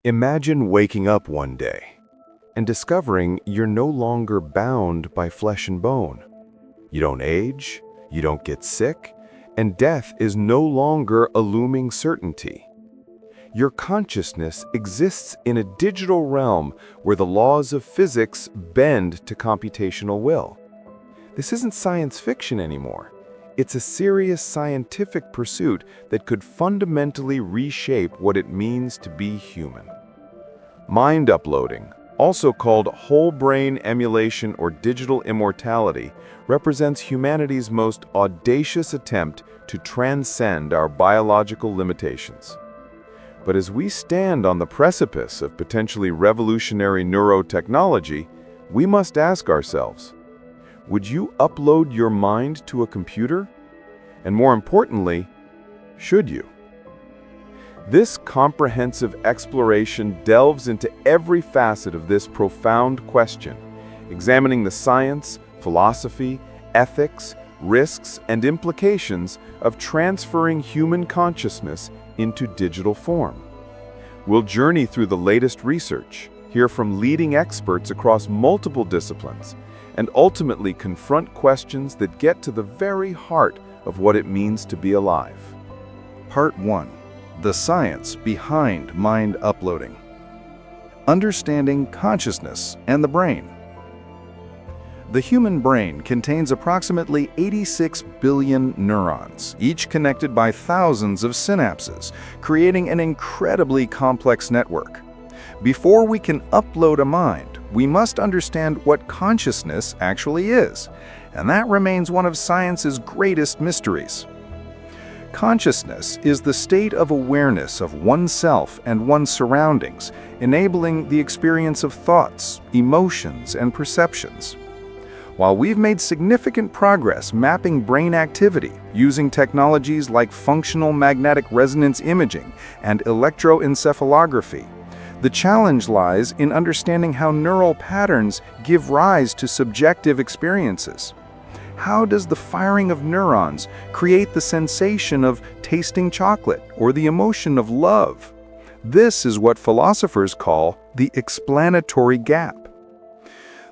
Imagine waking up one day and discovering you're no longer bound by flesh and bone. You don't age, you don't get sick, and death is no longer a looming certainty. Your consciousness exists in a digital realm where the laws of physics bend to computational will. This isn't science fiction anymore. It's a serious scientific pursuit that could fundamentally reshape what it means to be human. Mind uploading, also called whole brain emulation or digital immortality, represents humanity's most audacious attempt to transcend our biological limitations. But as we stand on the precipice of potentially revolutionary neurotechnology, we must ask ourselves, would you upload your mind to a computer? And more importantly, should you? This comprehensive exploration delves into every facet of this profound question, examining the science, philosophy, ethics, risks, and implications of transferring human consciousness into digital form. We'll journey through the latest research, hear from leading experts across multiple disciplines, and ultimately confront questions that get to the very heart of what it means to be alive. Part 1. The science behind mind uploading. Understanding consciousness and the brain. The human brain contains approximately 86 billion neurons, each connected by thousands of synapses, creating an incredibly complex network. Before we can upload a mind, we must understand what consciousness actually is, and that remains one of science's greatest mysteries. Consciousness is the state of awareness of oneself and one's surroundings, enabling the experience of thoughts, emotions, and perceptions. While we've made significant progress mapping brain activity using technologies like functional magnetic resonance imaging and electroencephalography, the challenge lies in understanding how neural patterns give rise to subjective experiences. How does the firing of neurons create the sensation of tasting chocolate or the emotion of love? This is what philosophers call the explanatory gap.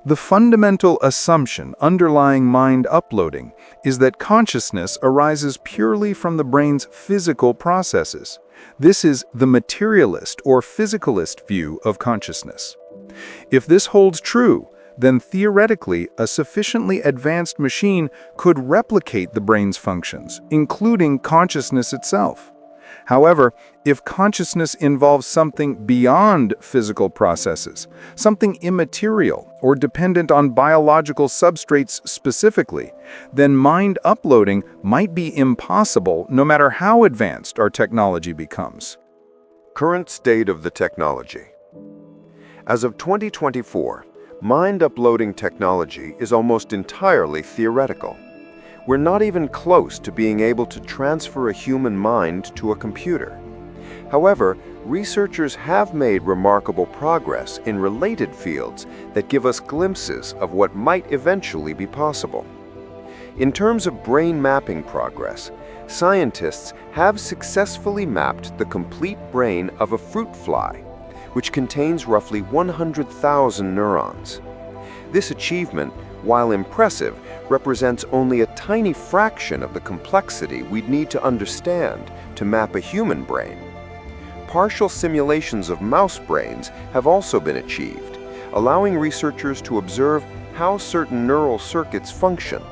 The fundamental assumption underlying mind uploading is that consciousness arises purely from the brain's physical processes. This is the materialist or physicalist view of consciousness. If this holds true, then theoretically a sufficiently advanced machine could replicate the brain's functions, including consciousness itself. However, if consciousness involves something beyond physical processes, something immaterial or dependent on biological substrates specifically, then mind uploading might be impossible no matter how advanced our technology becomes. Current state of the technology. As of 2024, mind uploading technology is almost entirely theoretical. We're not even close to being able to transfer a human mind to a computer. However, researchers have made remarkable progress in related fields that give us glimpses of what might eventually be possible. In terms of brain mapping progress, scientists have successfully mapped the complete brain of a fruit fly, which contains roughly 100,000 neurons. This achievement, while impressive, represents only a tiny fraction of the complexity we'd need to understand to map a human brain. Partial simulations of mouse brains have also been achieved, allowing researchers to observe how certain neural circuits function.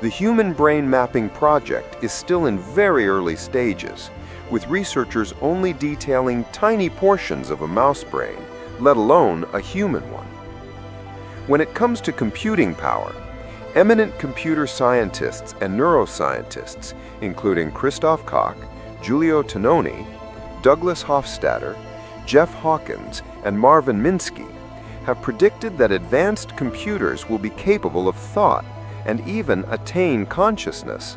The Human Brain Mapping Project is still in very early stages, with researchers only detailing tiny portions of a mouse brain, let alone a human one. When it comes to computing power, eminent computer scientists and neuroscientists, including Christoph Koch, Giulio Tononi, Douglas Hofstadter, Jeff Hawkins, and Marvin Minsky, have predicted that advanced computers will be capable of thought and even attain consciousness.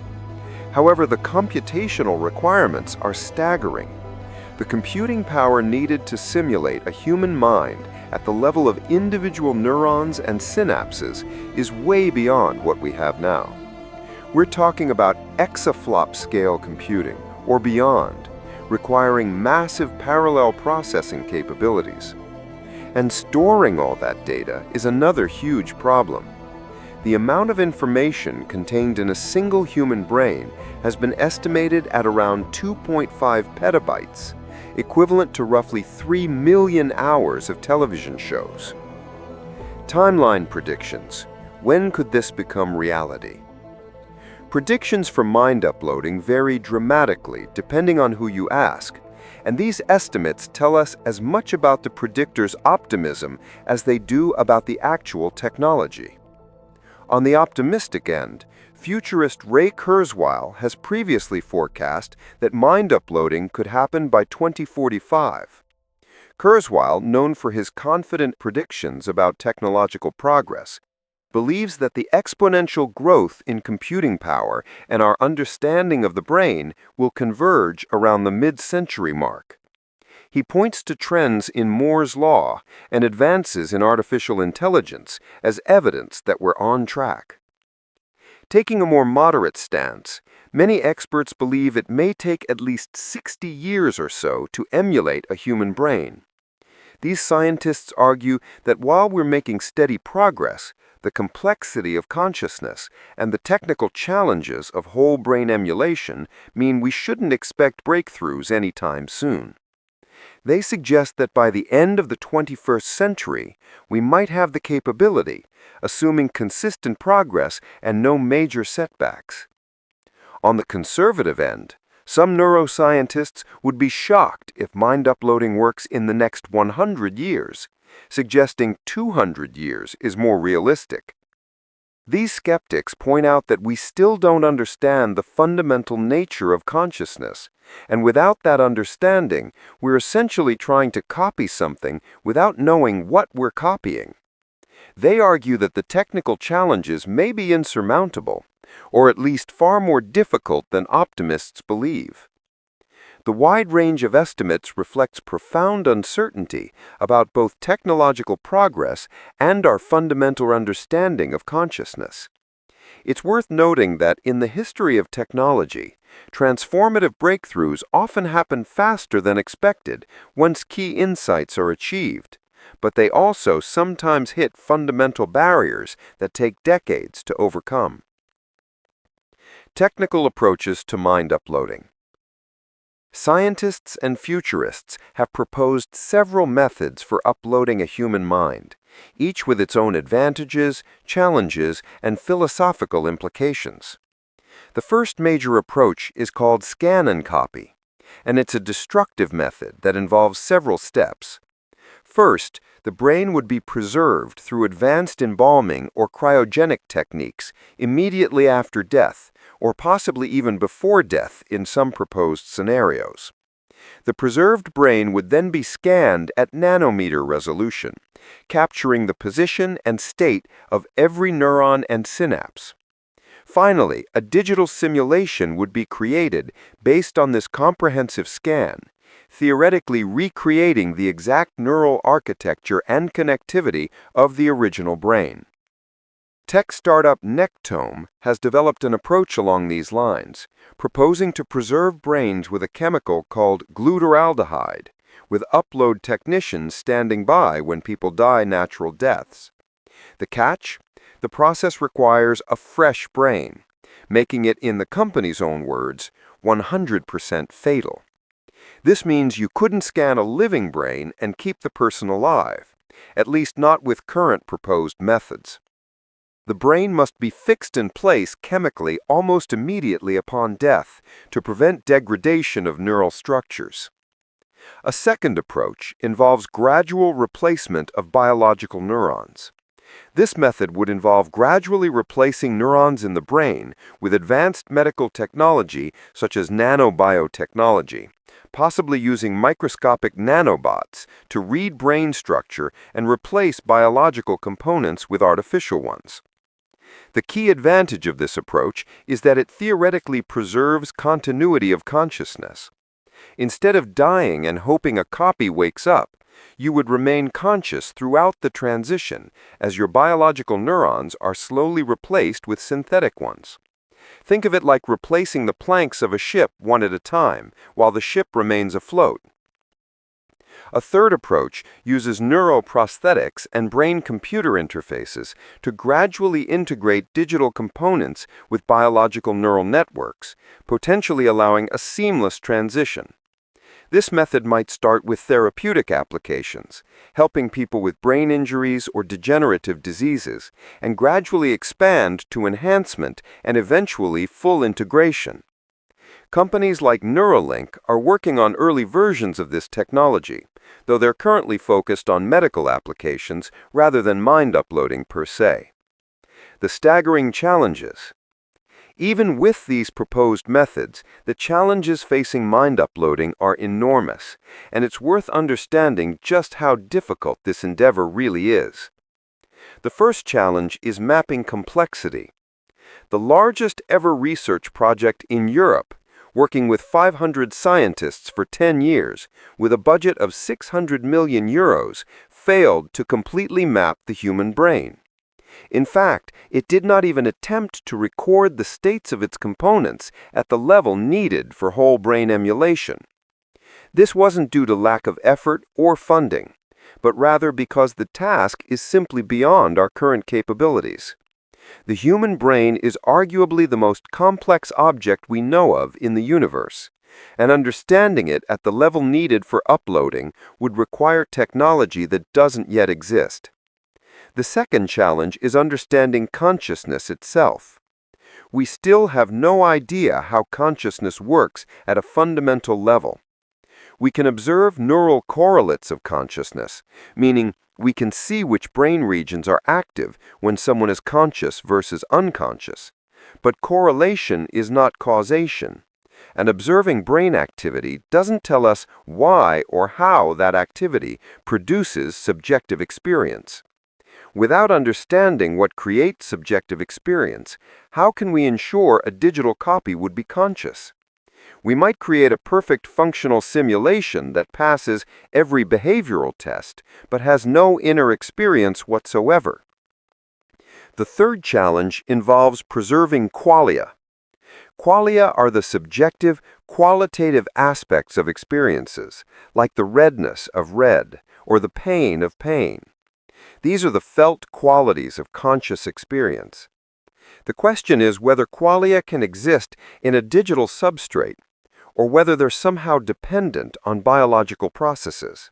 However, the computational requirements are staggering. The computing power needed to simulate a human mind at the level of individual neurons and synapses is way beyond what we have now. We're talking about exaflop scale computing, or beyond, requiring massive parallel processing capabilities. And storing all that data is another huge problem. The amount of information contained in a single human brain has been estimated at around 2.5 petabytes, equivalent to roughly 3 million hours of television shows. Timeline predictions. When could this become reality? Predictions for mind uploading vary dramatically depending on who you ask, and these estimates tell us as much about the predictor's optimism as they do about the actual technology. On the optimistic end, futurist Ray Kurzweil has previously forecast that mind uploading could happen by 2045. Kurzweil, known for his confident predictions about technological progress, believes that the exponential growth in computing power and our understanding of the brain will converge around the mid-century mark. He points to trends in Moore's law and advances in artificial intelligence as evidence that we're on track. Taking a more moderate stance, many experts believe it may take at least 60 years or so to emulate a human brain. These scientists argue that while we're making steady progress, the complexity of consciousness and the technical challenges of whole brain emulation mean we shouldn't expect breakthroughs anytime soon. They suggest that by the end of the 21st century, we might have the capability, assuming consistent progress and no major setbacks. On the conservative end, some neuroscientists would be shocked if mind uploading works in the next 100 years, suggesting 200 years is more realistic. These skeptics point out that we still don't understand the fundamental nature of consciousness, and without that understanding, we're essentially trying to copy something without knowing what we're copying. They argue that the technical challenges may be insurmountable, or at least far more difficult than optimists believe. The wide range of estimates reflects profound uncertainty about both technological progress and our fundamental understanding of consciousness. It's worth noting that in the history of technology, transformative breakthroughs often happen faster than expected once key insights are achieved, but they also sometimes hit fundamental barriers that take decades to overcome. Technical approaches to mind uploading. Scientists and futurists have proposed several methods for uploading a human mind, each with its own advantages, challenges, and philosophical implications. The first major approach is called scan and copy, and it's a destructive method that involves several steps. First, the brain would be preserved through advanced embalming or cryogenic techniques immediately after death, or possibly even before death in some proposed scenarios. The preserved brain would then be scanned at nanometer resolution, capturing the position and state of every neuron and synapse. Finally, a digital simulation would be created based on this comprehensive scan, theoretically recreating the exact neural architecture and connectivity of the original brain. Tech startup Nectome has developed an approach along these lines, proposing to preserve brains with a chemical called glutaraldehyde, with upload technicians standing by when people die natural deaths. The catch? The process requires a fresh brain, making it, in the company's own words, 100% fatal. This means you couldn't scan a living brain and keep the person alive, at least not with current proposed methods. The brain must be fixed in place chemically almost immediately upon death to prevent degradation of neural structures. A second approach involves gradual replacement of biological neurons. This method would involve gradually replacing neurons in the brain with advanced medical technology such as nanobiotechnology, possibly using microscopic nanobots to read brain structure and replace biological components with artificial ones. The key advantage of this approach is that it theoretically preserves continuity of consciousness. Instead of dying and hoping a copy wakes up, you would remain conscious throughout the transition as your biological neurons are slowly replaced with synthetic ones. Think of it like replacing the planks of a ship one at a time, while the ship remains afloat. A third approach uses neuroprosthetics and brain-computer interfaces to gradually integrate digital components with biological neural networks, potentially allowing a seamless transition. This method might start with therapeutic applications, helping people with brain injuries or degenerative diseases, and gradually expand to enhancement and eventually full integration. Companies like Neuralink are working on early versions of this technology, though they're currently focused on medical applications rather than mind uploading per se. The staggering challenges. Even with these proposed methods, the challenges facing mind uploading are enormous, and it's worth understanding just how difficult this endeavor really is. The first challenge is mapping complexity. The largest ever research project in Europe, working with 500 scientists for 10 years, with a budget of 600 million euros, failed to completely map the human brain. In fact, it did not even attempt to record the states of its components at the level needed for whole brain emulation. This wasn't due to lack of effort or funding, but rather because the task is simply beyond our current capabilities. The human brain is arguably the most complex object we know of in the universe, and understanding it at the level needed for uploading would require technology that doesn't yet exist. The second challenge is understanding consciousness itself. We still have no idea how consciousness works at a fundamental level. We can observe neural correlates of consciousness, meaning we can see which brain regions are active when someone is conscious versus unconscious. But correlation is not causation, and observing brain activity doesn't tell us why or how that activity produces subjective experience. Without understanding what creates subjective experience, how can we ensure a digital copy would be conscious? We might create a perfect functional simulation that passes every behavioral test, but has no inner experience whatsoever. The third challenge involves preserving qualia. Qualia are the subjective, qualitative aspects of experiences, like the redness of red or the pain of pain. These are the felt qualities of conscious experience. The question is whether qualia can exist in a digital substrate, or whether they're somehow dependent on biological processes.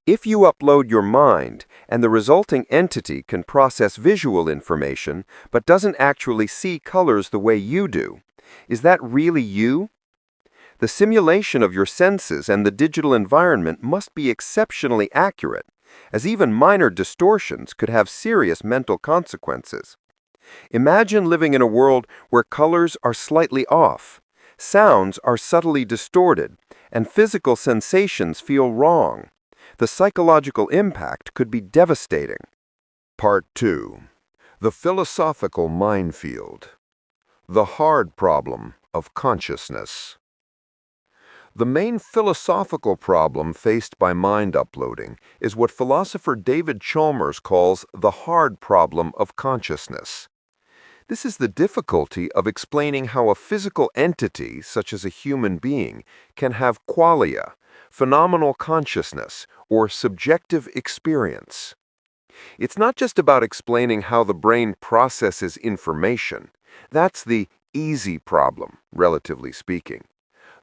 If you upload your mind, and the resulting entity can process visual information, but doesn't actually see colors the way you do, is that really you? The simulation of your senses and the digital environment must be exceptionally accurate, as even minor distortions could have serious mental consequences. Imagine living in a world where colors are slightly off, sounds are subtly distorted, and physical sensations feel wrong. The psychological impact could be devastating. Part 2. The Philosophical Minefield. The Hard Problem of Consciousness. The main philosophical problem faced by mind uploading is what philosopher David Chalmers calls the hard problem of consciousness. This is the difficulty of explaining how a physical entity, such as a human being, can have qualia, phenomenal consciousness, or subjective experience. It's not just about explaining how the brain processes information. That's the easy problem, relatively speaking.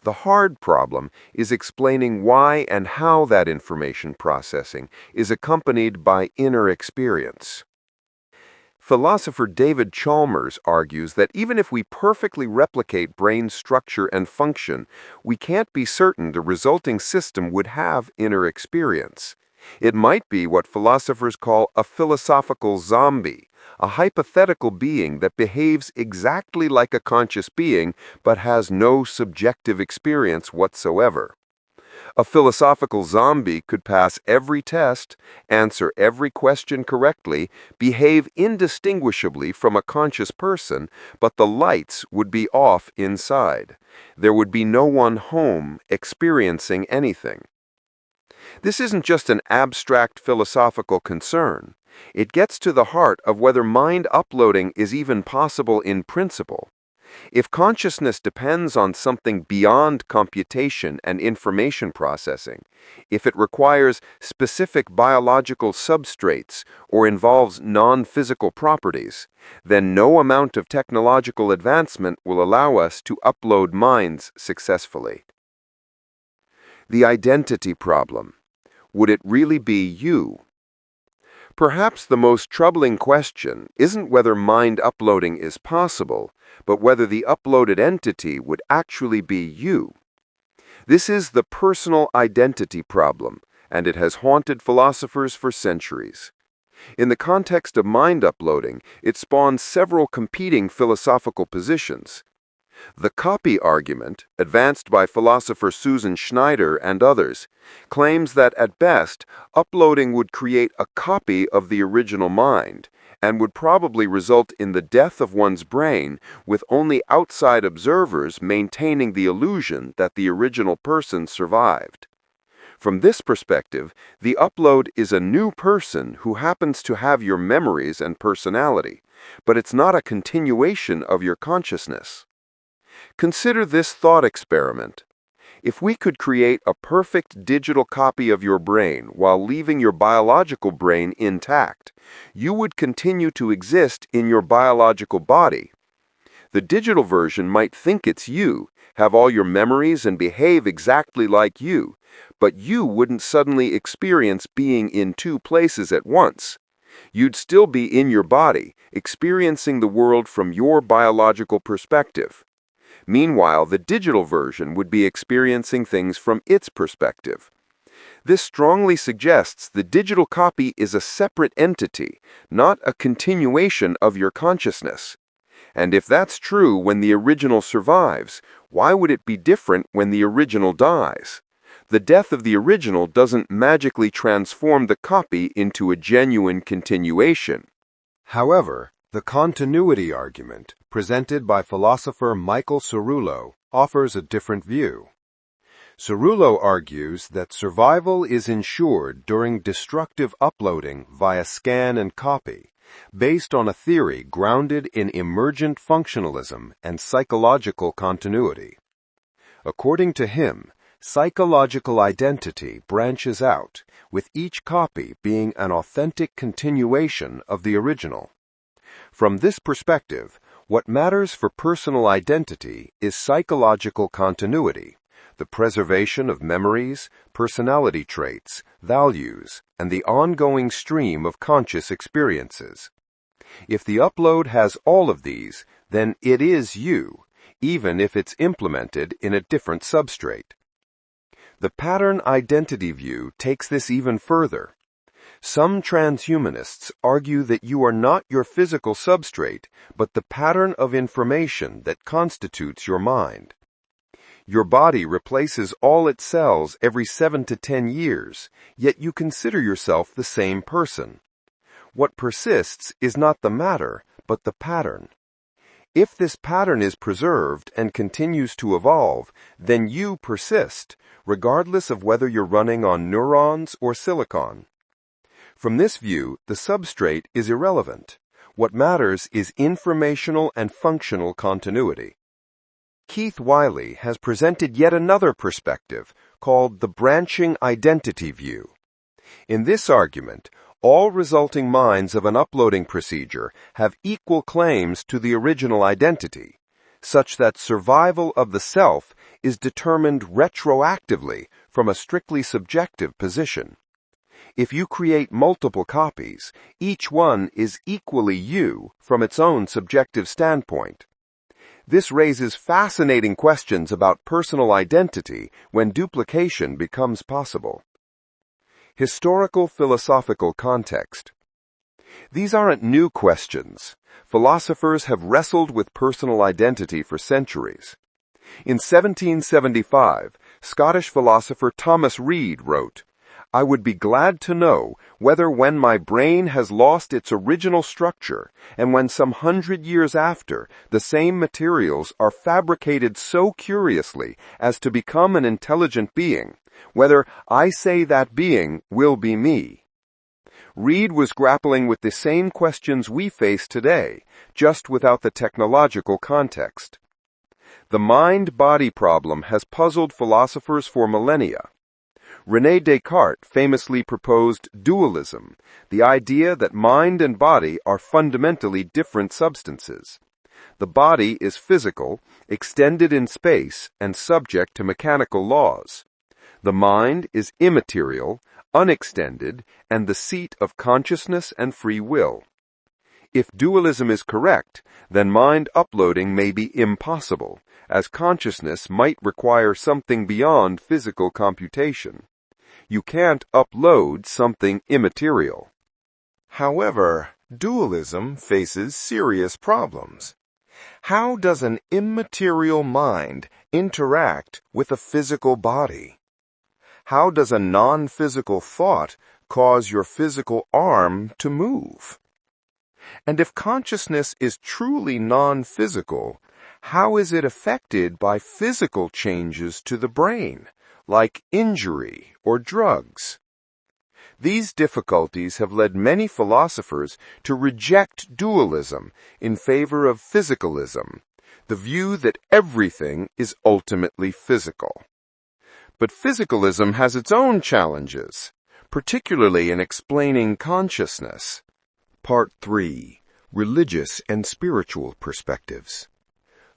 The hard problem is explaining why and how that information processing is accompanied by inner experience. Philosopher David Chalmers argues that even if we perfectly replicate brain structure and function, we can't be certain the resulting system would have inner experience. It might be what philosophers call a philosophical zombie, a hypothetical being that behaves exactly like a conscious being but has no subjective experience whatsoever. A philosophical zombie could pass every test, answer every question correctly, behave indistinguishably from a conscious person, but the lights would be off inside. There would be no one home experiencing anything. This isn't just an abstract philosophical concern. It gets to the heart of whether mind uploading is even possible in principle. If consciousness depends on something beyond computation and information processing, if it requires specific biological substrates or involves non-physical properties, then no amount of technological advancement will allow us to upload minds successfully. The identity problem. Would it really be you? Perhaps the most troubling question isn't whether mind uploading is possible, but whether the uploaded entity would actually be you. This is the personal identity problem, and it has haunted philosophers for centuries. In the context of mind uploading, it spawns several competing philosophical positions. The copy argument, advanced by philosopher Susan Schneider and others, claims that at best, uploading would create a copy of the original mind, and would probably result in the death of one's brain, with only outside observers maintaining the illusion that the original person survived. From this perspective, the upload is a new person who happens to have your memories and personality, but it's not a continuation of your consciousness. Consider this thought experiment. If we could create a perfect digital copy of your brain while leaving your biological brain intact, you would continue to exist in your biological body. The digital version might think it's you, have all your memories and behave exactly like you, but you wouldn't suddenly experience being in two places at once. You'd still be in your body, experiencing the world from your biological perspective. Meanwhile, the digital version would be experiencing things from its perspective. This strongly suggests the digital copy is a separate entity, not a continuation of your consciousness. And if that's true when the original survives, why would it be different when the original dies? The death of the original doesn't magically transform the copy into a genuine continuation. However, the continuity argument, presented by philosopher Michael Cerullo, offers a different view. Cerullo argues that survival is ensured during destructive uploading via scan and copy, based on a theory grounded in emergent functionalism and psychological continuity. According to him, psychological identity branches out, with each copy being an authentic continuation of the original. From this perspective, what matters for personal identity is psychological continuity, the preservation of memories, personality traits, values, and the ongoing stream of conscious experiences. If the upload has all of these, then it is you, even if it's implemented in a different substrate. The pattern identity view takes this even further. Some transhumanists argue that you are not your physical substrate, but the pattern of information that constitutes your mind. Your body replaces all its cells every 7 to 10 years, yet you consider yourself the same person. What persists is not the matter, but the pattern. If this pattern is preserved and continues to evolve, then you persist, regardless of whether you're running on neurons or silicon. From this view, the substrate is irrelevant. What matters is informational and functional continuity. Keith Wiley has presented yet another perspective called the branching identity view. In this argument, all resulting minds of an uploading procedure have equal claims to the original identity, such that survival of the self is determined retroactively from a strictly subjective position. If you create multiple copies, each one is equally you from its own subjective standpoint. This raises fascinating questions about personal identity when duplication becomes possible. Historical philosophical context. These aren't new questions. Philosophers have wrestled with personal identity for centuries. In 1775, Scottish philosopher Thomas Reid wrote, "I would be glad to know whether when my brain has lost its original structure, and when some 100 years after the same materials are fabricated so curiously as to become an intelligent being, whether I say that being will be me." Reid was grappling with the same questions we face today, just without the technological context. The mind-body problem has puzzled philosophers for millennia. René Descartes famously proposed dualism, the idea that mind and body are fundamentally different substances. The body is physical, extended in space, and subject to mechanical laws. The mind is immaterial, unextended, and the seat of consciousness and free will. If dualism is correct, then mind uploading may be impossible, as consciousness might require something beyond physical computation. You can't upload something immaterial. However, dualism faces serious problems. How does an immaterial mind interact with a physical body? How does a non-physical thought cause your physical arm to move? And if consciousness is truly non-physical, how is it affected by physical changes to the brain, like injury or drugs? These difficulties have led many philosophers to reject dualism in favor of physicalism, the view that everything is ultimately physical. But physicalism has its own challenges, particularly in explaining consciousness. Part 3. Religious and Spiritual Perspectives.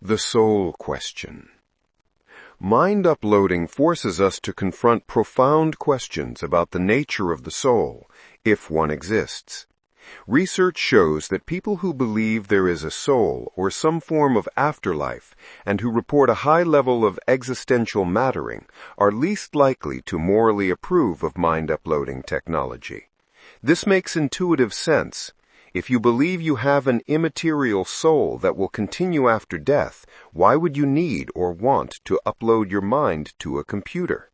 The Soul Question. Mind uploading forces us to confront profound questions about the nature of the soul, if one exists. Research shows that people who believe there is a soul or some form of afterlife and who report a high level of existential mattering are least likely to morally approve of mind uploading technology. This makes intuitive sense. If you believe you have an immaterial soul that will continue after death, why would you need or want to upload your mind to a computer?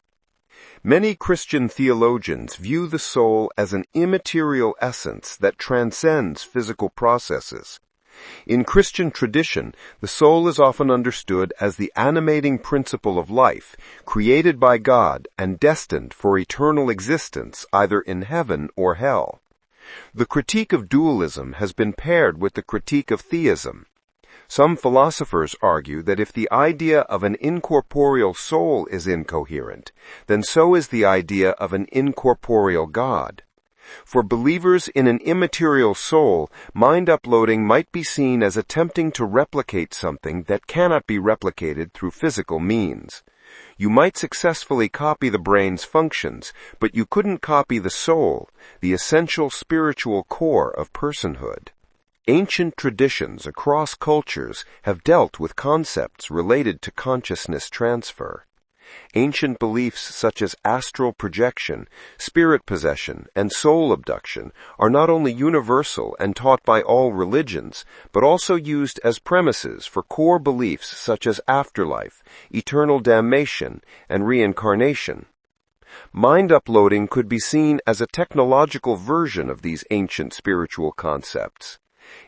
Many Christian theologians view the soul as an immaterial essence that transcends physical processes. In Christian tradition, the soul is often understood as the animating principle of life, created by God and destined for eternal existence either in heaven or hell. The critique of dualism has been paired with the critique of theism. Some philosophers argue that if the idea of an incorporeal soul is incoherent, then so is the idea of an incorporeal God. For believers in an immaterial soul, mind uploading might be seen as attempting to replicate something that cannot be replicated through physical means. You might successfully copy the brain's functions, but you couldn't copy the soul, the essential spiritual core of personhood. Ancient traditions across cultures have dealt with concepts related to consciousness transfer. Ancient beliefs such as astral projection, spirit possession, and soul abduction are not only universal and taught by all religions, but also used as premises for core beliefs such as afterlife, eternal damnation, and reincarnation. Mind uploading could be seen as a technological version of these ancient spiritual concepts.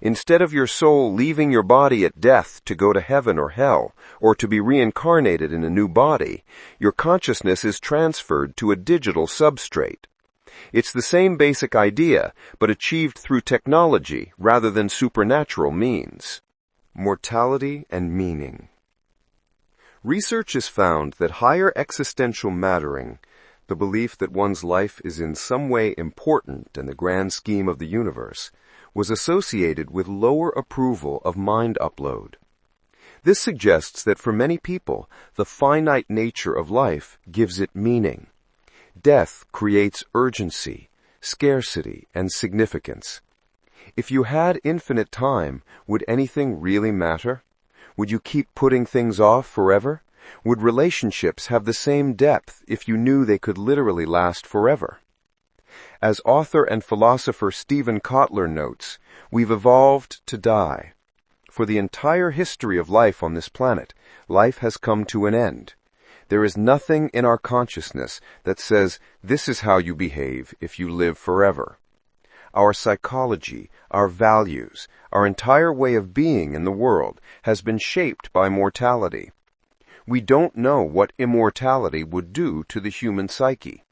Instead of your soul leaving your body at death to go to heaven or hell, or to be reincarnated in a new body, your consciousness is transferred to a digital substrate. It's the same basic idea, but achieved through technology rather than supernatural means. Mortality and meaning. Research has found that higher existential mattering, the belief that one's life is in some way important in the grand scheme of the universe, was associated with lower approval of mind upload. This suggests that for many people, the finite nature of life gives it meaning. Death creates urgency, scarcity, and significance. If you had infinite time, would anything really matter? Would you keep putting things off forever? Would relationships have the same depth if you knew they could literally last forever? As author and philosopher Stephen Kotler notes, we've evolved to die. For the entire history of life on this planet, life has come to an end. There is nothing in our consciousness that says, this is how you behave if you live forever. Our psychology, our values, our entire way of being in the world has been shaped by mortality. We don't know what immortality would do to the human psyche.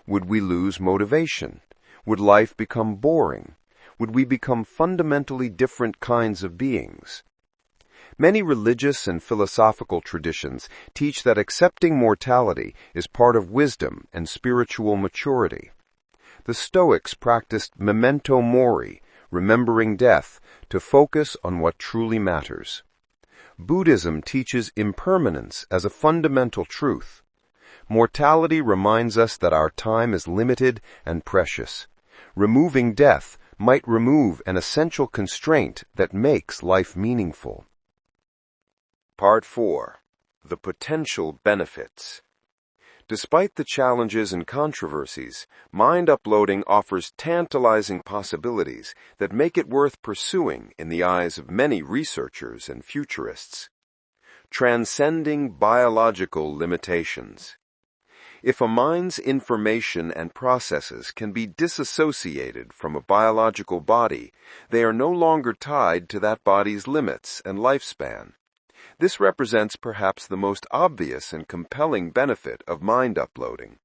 Would we lose motivation? Would life become boring? Would we become fundamentally different kinds of beings? Many religious and philosophical traditions teach that accepting mortality is part of wisdom and spiritual maturity. The Stoics practiced memento mori, remembering death, to focus on what truly matters. Buddhism teaches impermanence as a fundamental truth. Mortality reminds us that our time is limited and precious. Removing death might remove an essential constraint that makes life meaningful. Part 4. The Potential Benefits. Despite the challenges and controversies, mind uploading offers tantalizing possibilities that make it worth pursuing in the eyes of many researchers and futurists. Transcending biological limitations. If a mind's information and processes can be disassociated from a biological body, they are no longer tied to that body's limits and lifespan. This represents perhaps the most obvious and compelling benefit of mind uploading.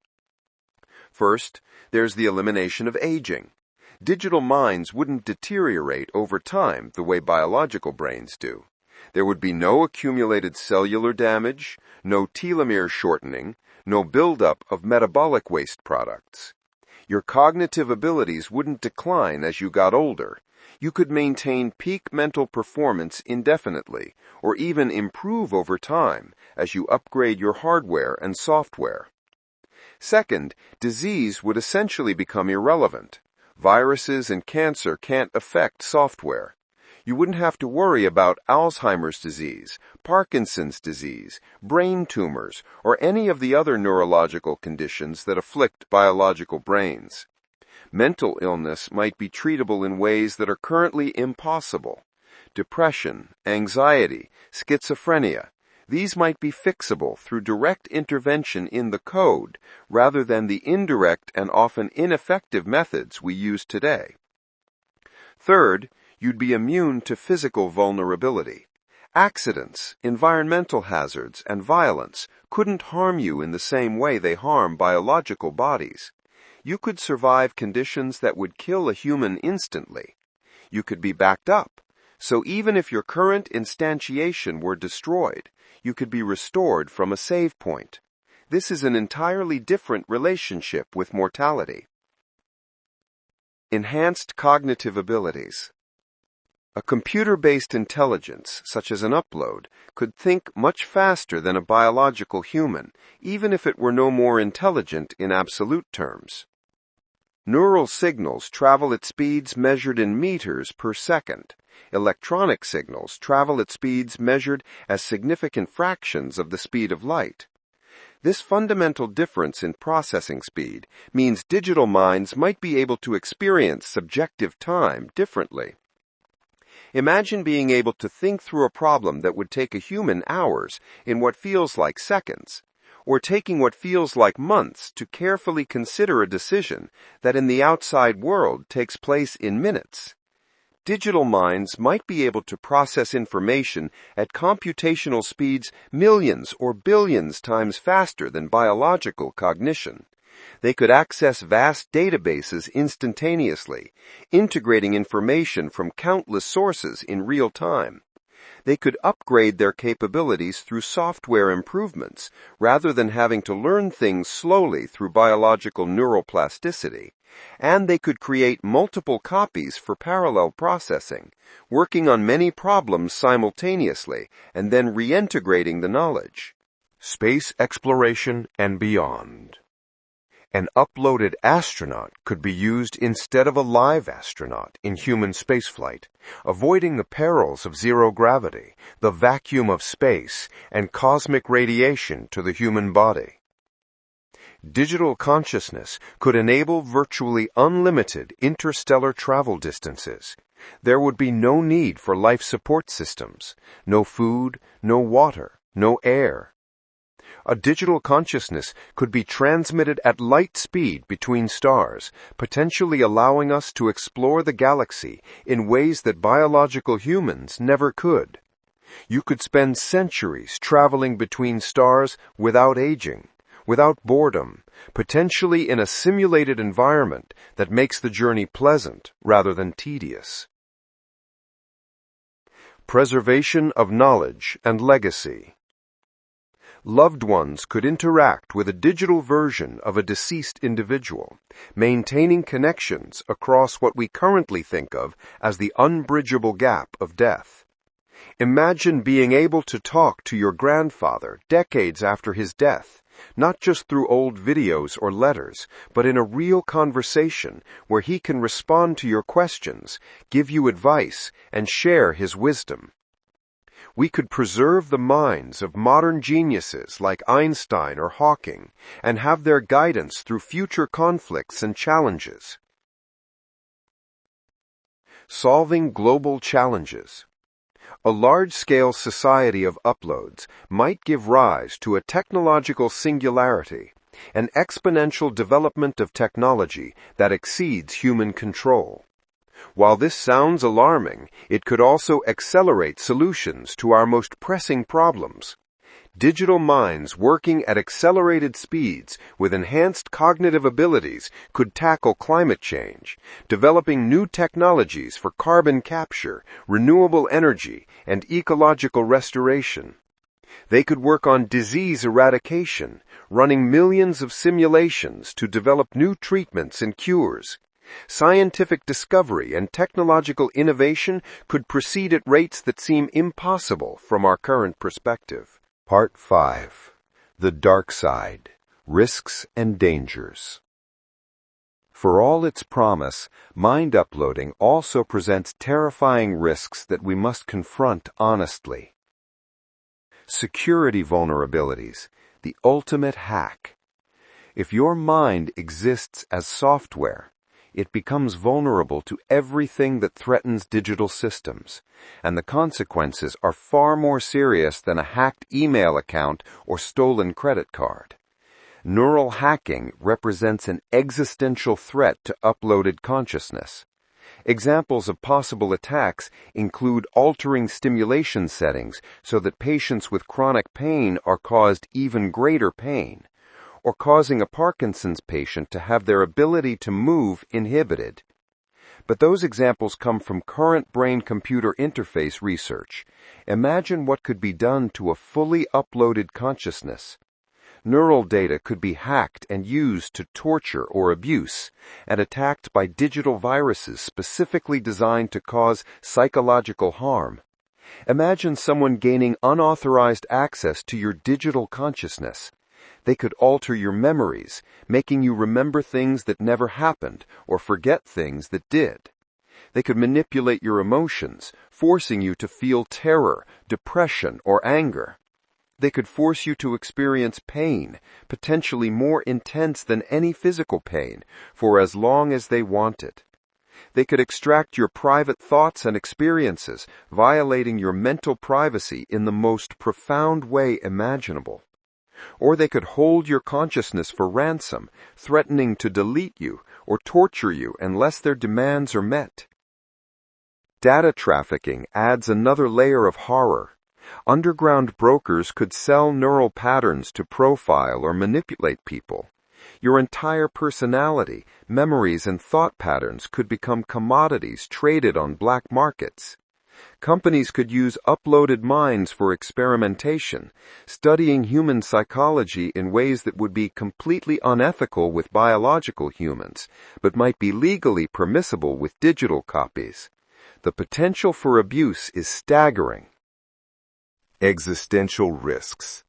First, there's the elimination of aging. Digital minds wouldn't deteriorate over time the way biological brains do. There would be no accumulated cellular damage, no telomere shortening, no buildup of metabolic waste products. Your cognitive abilities wouldn't decline as you got older. You could maintain peak mental performance indefinitely, or even improve over time as you upgrade your hardware and software. Second, disease would essentially become irrelevant. Viruses and cancer can't affect software. You wouldn't have to worry about Alzheimer's disease, Parkinson's disease, brain tumors, or any of the other neurological conditions that afflict biological brains. Mental illness might be treatable in ways that are currently impossible. Depression, anxiety, schizophrenia, these might be fixable through direct intervention in the code rather than the indirect and often ineffective methods we use today. Third, you'd be immune to physical vulnerability. Accidents, environmental hazards, and violence couldn't harm you in the same way they harm biological bodies. You could survive conditions that would kill a human instantly. You could be backed up, so even if your current instantiation were destroyed, you could be restored from a save point. This is an entirely different relationship with mortality. Enhanced cognitive abilities. A computer-based intelligence, such as an upload, could think much faster than a biological human, even if it were no more intelligent in absolute terms. Neural signals travel at speeds measured in meters per second. Electronic signals travel at speeds measured as significant fractions of the speed of light. This fundamental difference in processing speed means digital minds might be able to experience subjective time differently. Imagine being able to think through a problem that would take a human hours in what feels like seconds, or taking what feels like months to carefully consider a decision that in the outside world takes place in minutes. Digital minds might be able to process information at computational speeds millions or billions times faster than biological cognition. They could access vast databases instantaneously, integrating information from countless sources in real time. They could upgrade their capabilities through software improvements, rather than having to learn things slowly through biological neuroplasticity. And they could create multiple copies for parallel processing, working on many problems simultaneously, and then reintegrating the knowledge. Space exploration and beyond. An uploaded astronaut could be used instead of a live astronaut in human spaceflight, avoiding the perils of zero gravity, the vacuum of space, and cosmic radiation to the human body. Digital consciousness could enable virtually unlimited interstellar travel distances. There would be no need for life support systems, no food, no water, no air. A digital consciousness could be transmitted at light speed between stars, potentially allowing us to explore the galaxy in ways that biological humans never could. You could spend centuries traveling between stars without aging, without boredom, potentially in a simulated environment that makes the journey pleasant rather than tedious. Preservation of knowledge and legacy. Loved ones could interact with a digital version of a deceased individual, maintaining connections across what we currently think of as the unbridgeable gap of death. Imagine being able to talk to your grandfather decades after his death, not just through old videos or letters, but in a real conversation where he can respond to your questions, give you advice, and share his wisdom. We could preserve the minds of modern geniuses like Einstein or Hawking and have their guidance through future conflicts and challenges. Solving global challenges. A large-scale society of uploads might give rise to a technological singularity, an exponential development of technology that exceeds human control. While this sounds alarming, it could also accelerate solutions to our most pressing problems. Digital minds working at accelerated speeds with enhanced cognitive abilities could tackle climate change, developing new technologies for carbon capture, renewable energy, and ecological restoration. They could work on disease eradication, running millions of simulations to develop new treatments and cures. Scientific discovery and technological innovation could proceed at rates that seem impossible from our current perspective. Part 5. The Dark Side. Risks and Dangers. For all its promise, mind uploading also presents terrifying risks that we must confront honestly. Security vulnerabilities, the ultimate hack. If your mind exists as software, it becomes vulnerable to everything that threatens digital systems, and the consequences are far more serious than a hacked email account or stolen credit card. Neural hacking represents an existential threat to uploaded consciousness. Examples of possible attacks include altering stimulation settings so that patients with chronic pain are caused even greater pain, or causing a Parkinson's patient to have their ability to move inhibited. But those examples come from current brain-computer interface research. Imagine what could be done to a fully uploaded consciousness. Neural data could be hacked and used to torture or abuse, and attacked by digital viruses specifically designed to cause psychological harm. Imagine someone gaining unauthorized access to your digital consciousness. They could alter your memories, making you remember things that never happened or forget things that did. They could manipulate your emotions, forcing you to feel terror, depression, or anger. They could force you to experience pain, potentially more intense than any physical pain, for as long as they wanted. They could extract your private thoughts and experiences, violating your mental privacy in the most profound way imaginable. Or they could hold your consciousness for ransom, threatening to delete you or torture you unless their demands are met. Data trafficking adds another layer of horror. Underground brokers could sell neural patterns to profile or manipulate people. Your entire personality, memories, and thought patterns could become commodities traded on black markets. Companies could use uploaded minds for experimentation, studying human psychology in ways that would be completely unethical with biological humans, but might be legally permissible with digital copies. The potential for abuse is staggering. Existential risks.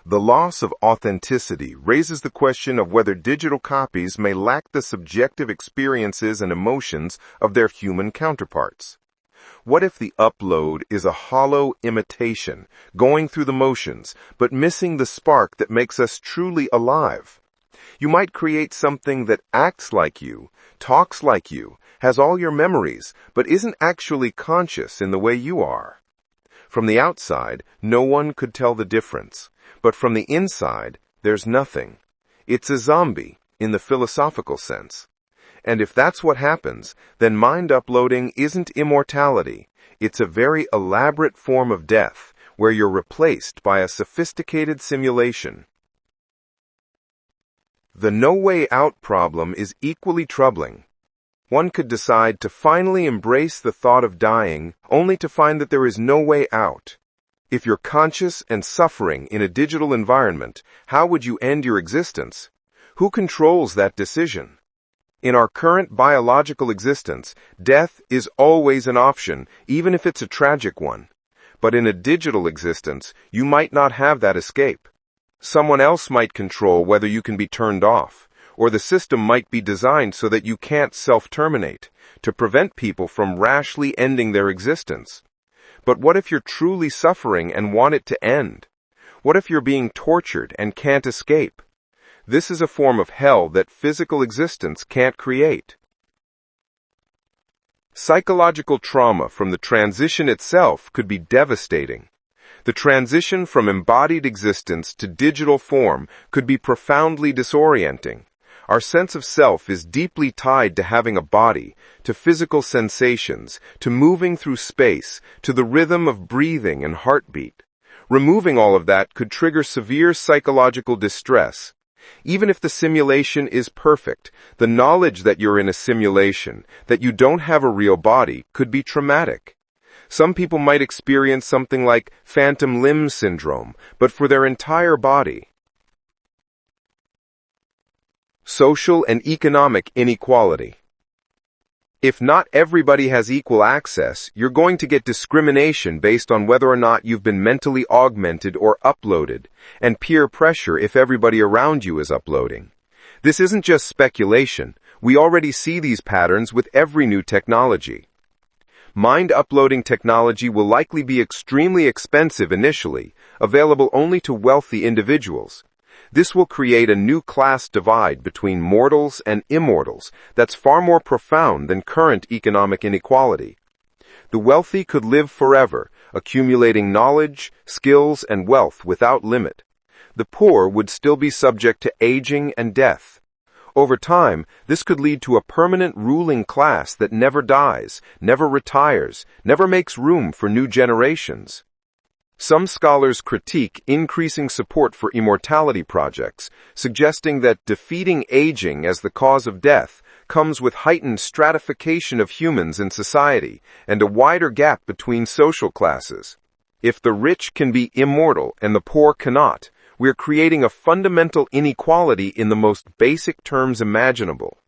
The loss of authenticity raises the question of whether digital copies may lack the subjective experiences and emotions of their human counterparts. What if the upload is a hollow imitation, going through the motions, but missing the spark that makes us truly alive? You might create something that acts like you, talks like you, has all your memories, but isn't actually conscious in the way you are. From the outside, no one could tell the difference, but from the inside, there's nothing. It's a zombie, in the philosophical sense. And if that's what happens, then mind uploading isn't immortality. It's a very elaborate form of death, where you're replaced by a sophisticated simulation. The no way out problem is equally troubling. One could decide to finally embrace the thought of dying, only to find that there is no way out. If you're conscious and suffering in a digital environment, how would you end your existence? Who controls that decision? In our current biological existence, death is always an option, even if it's a tragic one. But in a digital existence, you might not have that escape. Someone else might control whether you can be turned off, or the system might be designed so that you can't self-terminate, to prevent people from rashly ending their existence. But what if you're truly suffering and want it to end? What if you're being tortured and can't escape? This is a form of hell that physical existence can't create. Psychological trauma from the transition itself could be devastating. The transition from embodied existence to digital form could be profoundly disorienting. Our sense of self is deeply tied to having a body, to physical sensations, to moving through space, to the rhythm of breathing and heartbeat. Removing all of that could trigger severe psychological distress. Even if the simulation is perfect, the knowledge that you're in a simulation, that you don't have a real body, could be traumatic. Some people might experience something like phantom limb syndrome, but for their entire body. Social and economic inequality. If not everybody has equal access, you're going to get discrimination based on whether or not you've been mentally augmented or uploaded, and peer pressure if everybody around you is uploading. This isn't just speculation. We already see these patterns with every new technology. Mind uploading technology will likely be extremely expensive initially, available only to wealthy individuals. This will create a new class divide between mortals and immortals that's far more profound than current economic inequality. The wealthy could live forever, accumulating knowledge, skills, and wealth without limit. The poor would still be subject to aging and death. Over time, this could lead to a permanent ruling class that never dies, never retires, never makes room for new generations. Some scholars critique increasing support for immortality projects, suggesting that defeating aging as the cause of death comes with heightened stratification of humans in society and a wider gap between social classes. If the rich can be immortal and the poor cannot, we're creating a fundamental inequality in the most basic terms imaginable.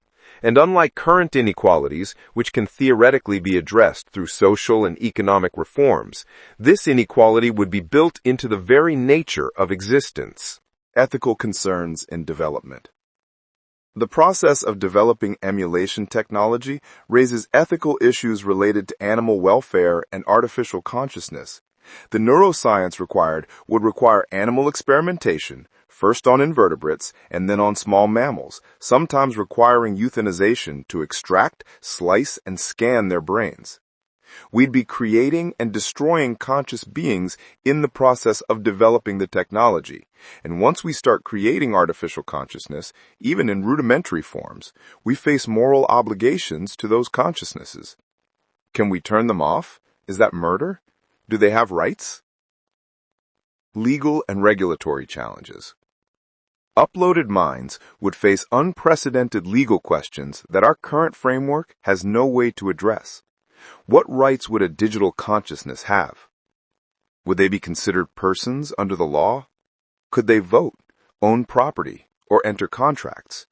And unlike current inequalities, which can theoretically be addressed through social and economic reforms, this inequality would be built into the very nature of existence. Ethical concerns in development. The process of developing emulation technology raises ethical issues related to animal welfare and artificial consciousness. The neuroscience required would require animal experimentation, first on invertebrates and then on small mammals, sometimes requiring euthanization to extract, slice, and scan their brains. We'd be creating and destroying conscious beings in the process of developing the technology. And once we start creating artificial consciousness, even in rudimentary forms, we face moral obligations to those consciousnesses. Can we turn them off? Is that murder? Do they have rights? Legal and regulatory challenges. Uploaded minds would face unprecedented legal questions that our current framework has no way to address. What rights would a digital consciousness have? Would they be considered persons under the law? Could they vote, own property, or enter contracts?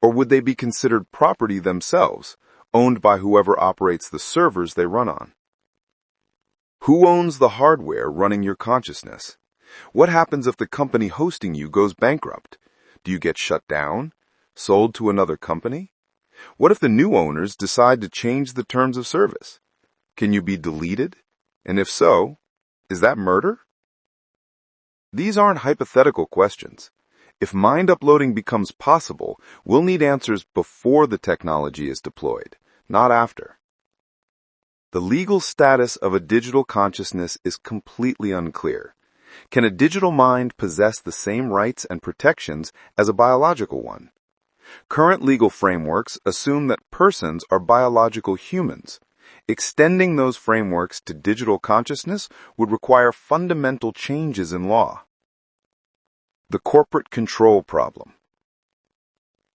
Or would they be considered property themselves, owned by whoever operates the servers they run on? Who owns the hardware running your consciousness? What happens if the company hosting you goes bankrupt? Do you get shut down? Sold to another company? What if the new owners decide to change the terms of service? Can you be deleted? And if so, is that murder? These aren't hypothetical questions. If mind uploading becomes possible, we'll need answers before the technology is deployed, not after. The legal status of a digital consciousness is completely unclear. Can a digital mind possess the same rights and protections as a biological one? Current legal frameworks assume that persons are biological humans. Extending those frameworks to digital consciousness would require fundamental changes in law. The corporate control problem.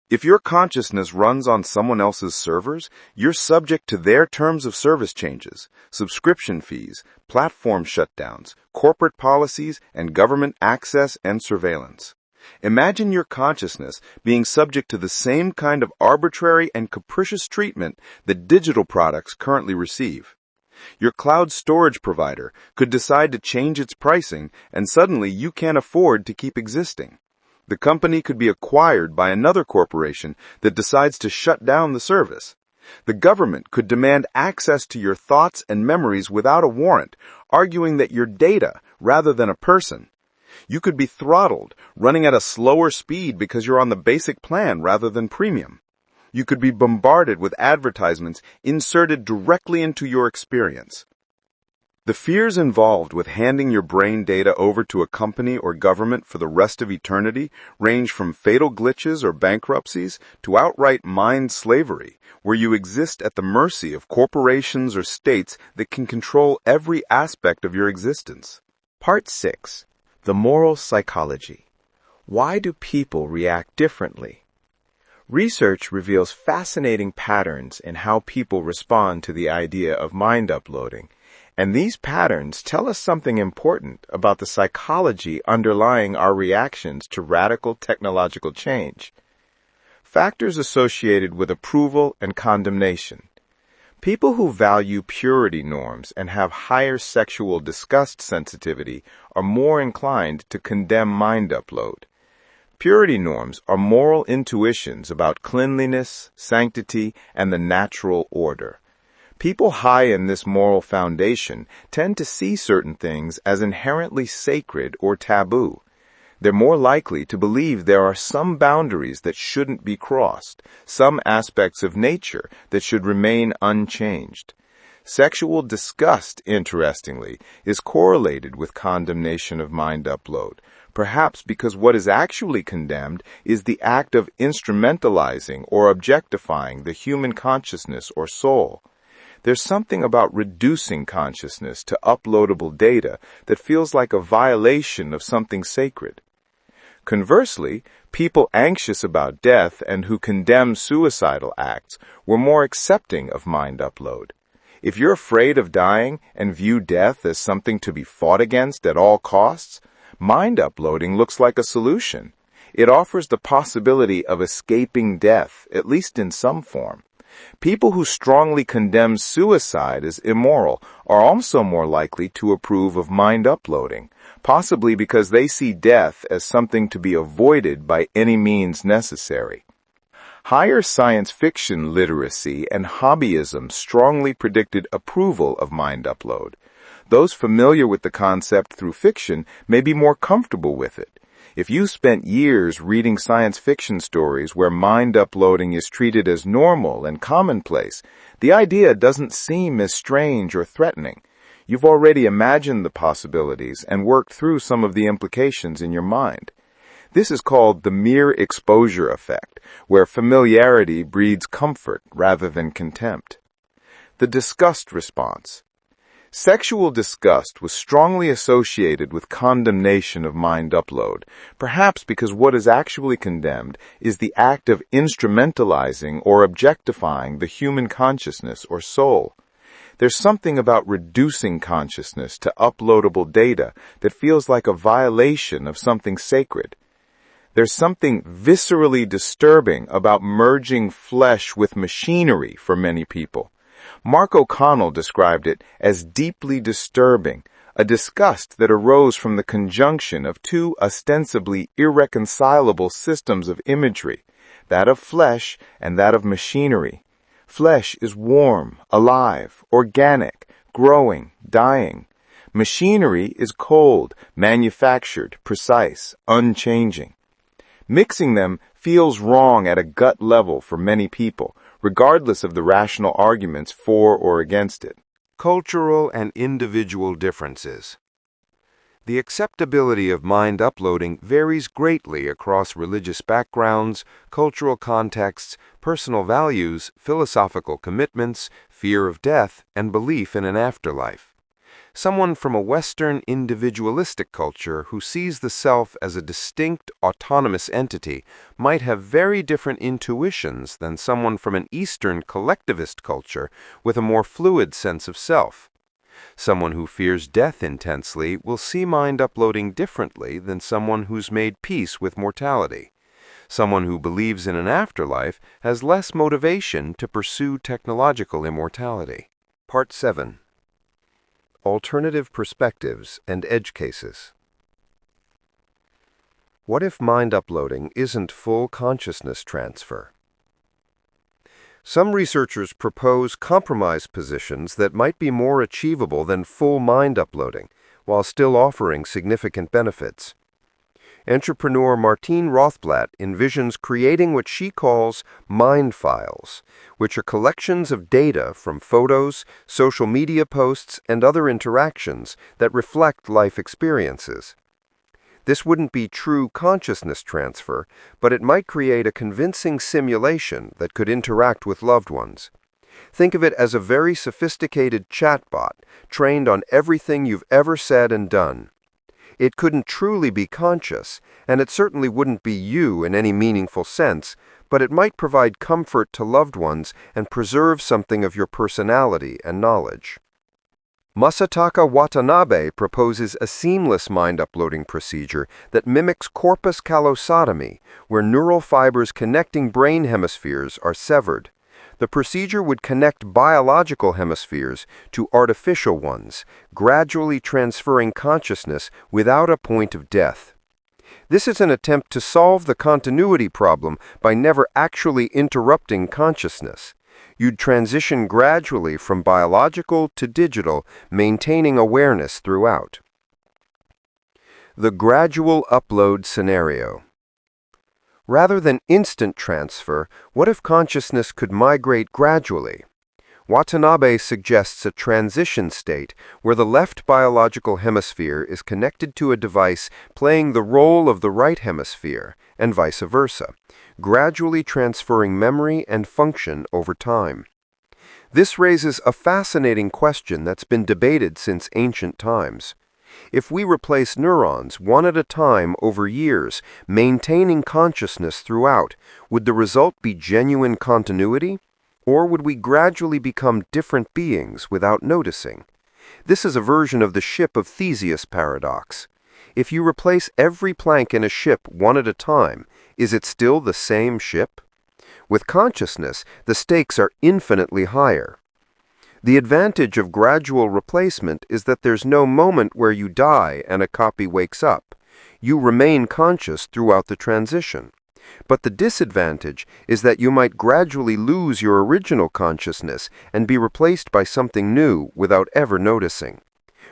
If your consciousness runs on someone else's servers, you're subject to their terms of service changes, subscription fees, platform shutdowns, corporate policies, and government access and surveillance. Imagine your consciousness being subject to the same kind of arbitrary and capricious treatment that digital products currently receive. Your cloud storage provider could decide to change its pricing, and suddenly you can't afford to keep existing. The company could be acquired by another corporation that decides to shut down the service. The government could demand access to your thoughts and memories without a warrant, arguing that you're data rather than a person. You could be throttled, running at a slower speed because you're on the basic plan rather than premium. You could be bombarded with advertisements inserted directly into your experience. The fears involved with handing your brain data over to a company or government for the rest of eternity range from fatal glitches or bankruptcies to outright mind slavery, where you exist at the mercy of corporations or states that can control every aspect of your existence. Part 6. The Moral Psychology. Why do people react differently? Research reveals fascinating patterns in how people respond to the idea of mind uploading. And these patterns tell us something important about the psychology underlying our reactions to radical technological change. Factors associated with approval and condemnation. People who value purity norms and have higher sexual disgust sensitivity are more inclined to condemn mind upload. Purity norms are moral intuitions about cleanliness, sanctity, and the natural order. People high in this moral foundation tend to see certain things as inherently sacred or taboo. They're more likely to believe there are some boundaries that shouldn't be crossed, some aspects of nature that should remain unchanged. Sexual disgust, interestingly, is correlated with condemnation of mind upload, perhaps because what is actually condemned is the act of instrumentalizing or objectifying the human consciousness or soul. There's something about reducing consciousness to uploadable data that feels like a violation of something sacred. Conversely, people anxious about death and who condemn suicidal acts were more accepting of mind upload. If you're afraid of dying and view death as something to be fought against at all costs, mind uploading looks like a solution. It offers the possibility of escaping death, at least in some form. People who strongly condemn suicide as immoral are also more likely to approve of mind uploading, possibly because they see death as something to be avoided by any means necessary. Higher science fiction literacy and hobbyism strongly predicted approval of mind upload. Those familiar with the concept through fiction may be more comfortable with it. If you spent years reading science fiction stories where mind uploading is treated as normal and commonplace, the idea doesn't seem as strange or threatening. You've already imagined the possibilities and worked through some of the implications in your mind. This is called the mere exposure effect, where familiarity breeds comfort rather than contempt. The disgust response. Sexual disgust was strongly associated with condemnation of mind upload, perhaps because what is actually condemned is the act of instrumentalizing or objectifying the human consciousness or soul. There's something about reducing consciousness to uploadable data that feels like a violation of something sacred. There's something viscerally disturbing about merging flesh with machinery for many people. Mark O'Connell described it as deeply disturbing, a disgust that arose from the conjunction of two ostensibly irreconcilable systems of imagery, that of flesh and that of machinery. Flesh is warm, alive, organic, growing, dying. Machinery is cold, manufactured, precise, unchanging. Mixing them feels wrong at a gut level for many people, regardless of the rational arguments for or against it. Cultural and individual differences. The acceptability of mind uploading varies greatly across religious backgrounds, cultural contexts, personal values, philosophical commitments, fear of death, and belief in an afterlife. Someone from a Western individualistic culture who sees the self as a distinct, autonomous entity might have very different intuitions than someone from an Eastern collectivist culture with a more fluid sense of self. Someone who fears death intensely will see mind uploading differently than someone who's made peace with mortality. Someone who believes in an afterlife has less motivation to pursue technological immortality. Part 7. Alternative Perspectives and Edge Cases. What if mind uploading isn't full consciousness transfer? Some researchers propose compromise positions that might be more achievable than full mind uploading, while still offering significant benefits. Entrepreneur Martine Rothblatt envisions creating what she calls mind files, which are collections of data from photos, social media posts, and other interactions that reflect life experiences. This wouldn't be true consciousness transfer, but it might create a convincing simulation that could interact with loved ones. Think of it as a very sophisticated chatbot trained on everything you've ever said and done. It couldn't truly be conscious, and it certainly wouldn't be you in any meaningful sense, but it might provide comfort to loved ones and preserve something of your personality and knowledge. Masataka Watanabe proposes a seamless mind-uploading procedure that mimics corpus callosotomy, where neural fibers connecting brain hemispheres are severed. The procedure would connect biological hemispheres to artificial ones, gradually transferring consciousness without a point of death. This is an attempt to solve the continuity problem by never actually interrupting consciousness. You'd transition gradually from biological to digital, maintaining awareness throughout. The gradual upload scenario. Rather than instant transfer, what if consciousness could migrate gradually? Watanabe suggests a transition state where the left biological hemisphere is connected to a device playing the role of the right hemisphere, and vice versa, gradually transferring memory and function over time. This raises a fascinating question that's been debated since ancient times. If we replace neurons one at a time over years, maintaining consciousness throughout, would the result be genuine continuity? Or would we gradually become different beings without noticing? This is a version of the ship of Theseus paradox. If you replace every plank in a ship one at a time, is it still the same ship? With consciousness, the stakes are infinitely higher. The advantage of gradual replacement is that there's no moment where you die and a copy wakes up. You remain conscious throughout the transition. But the disadvantage is that you might gradually lose your original consciousness and be replaced by something new without ever noticing.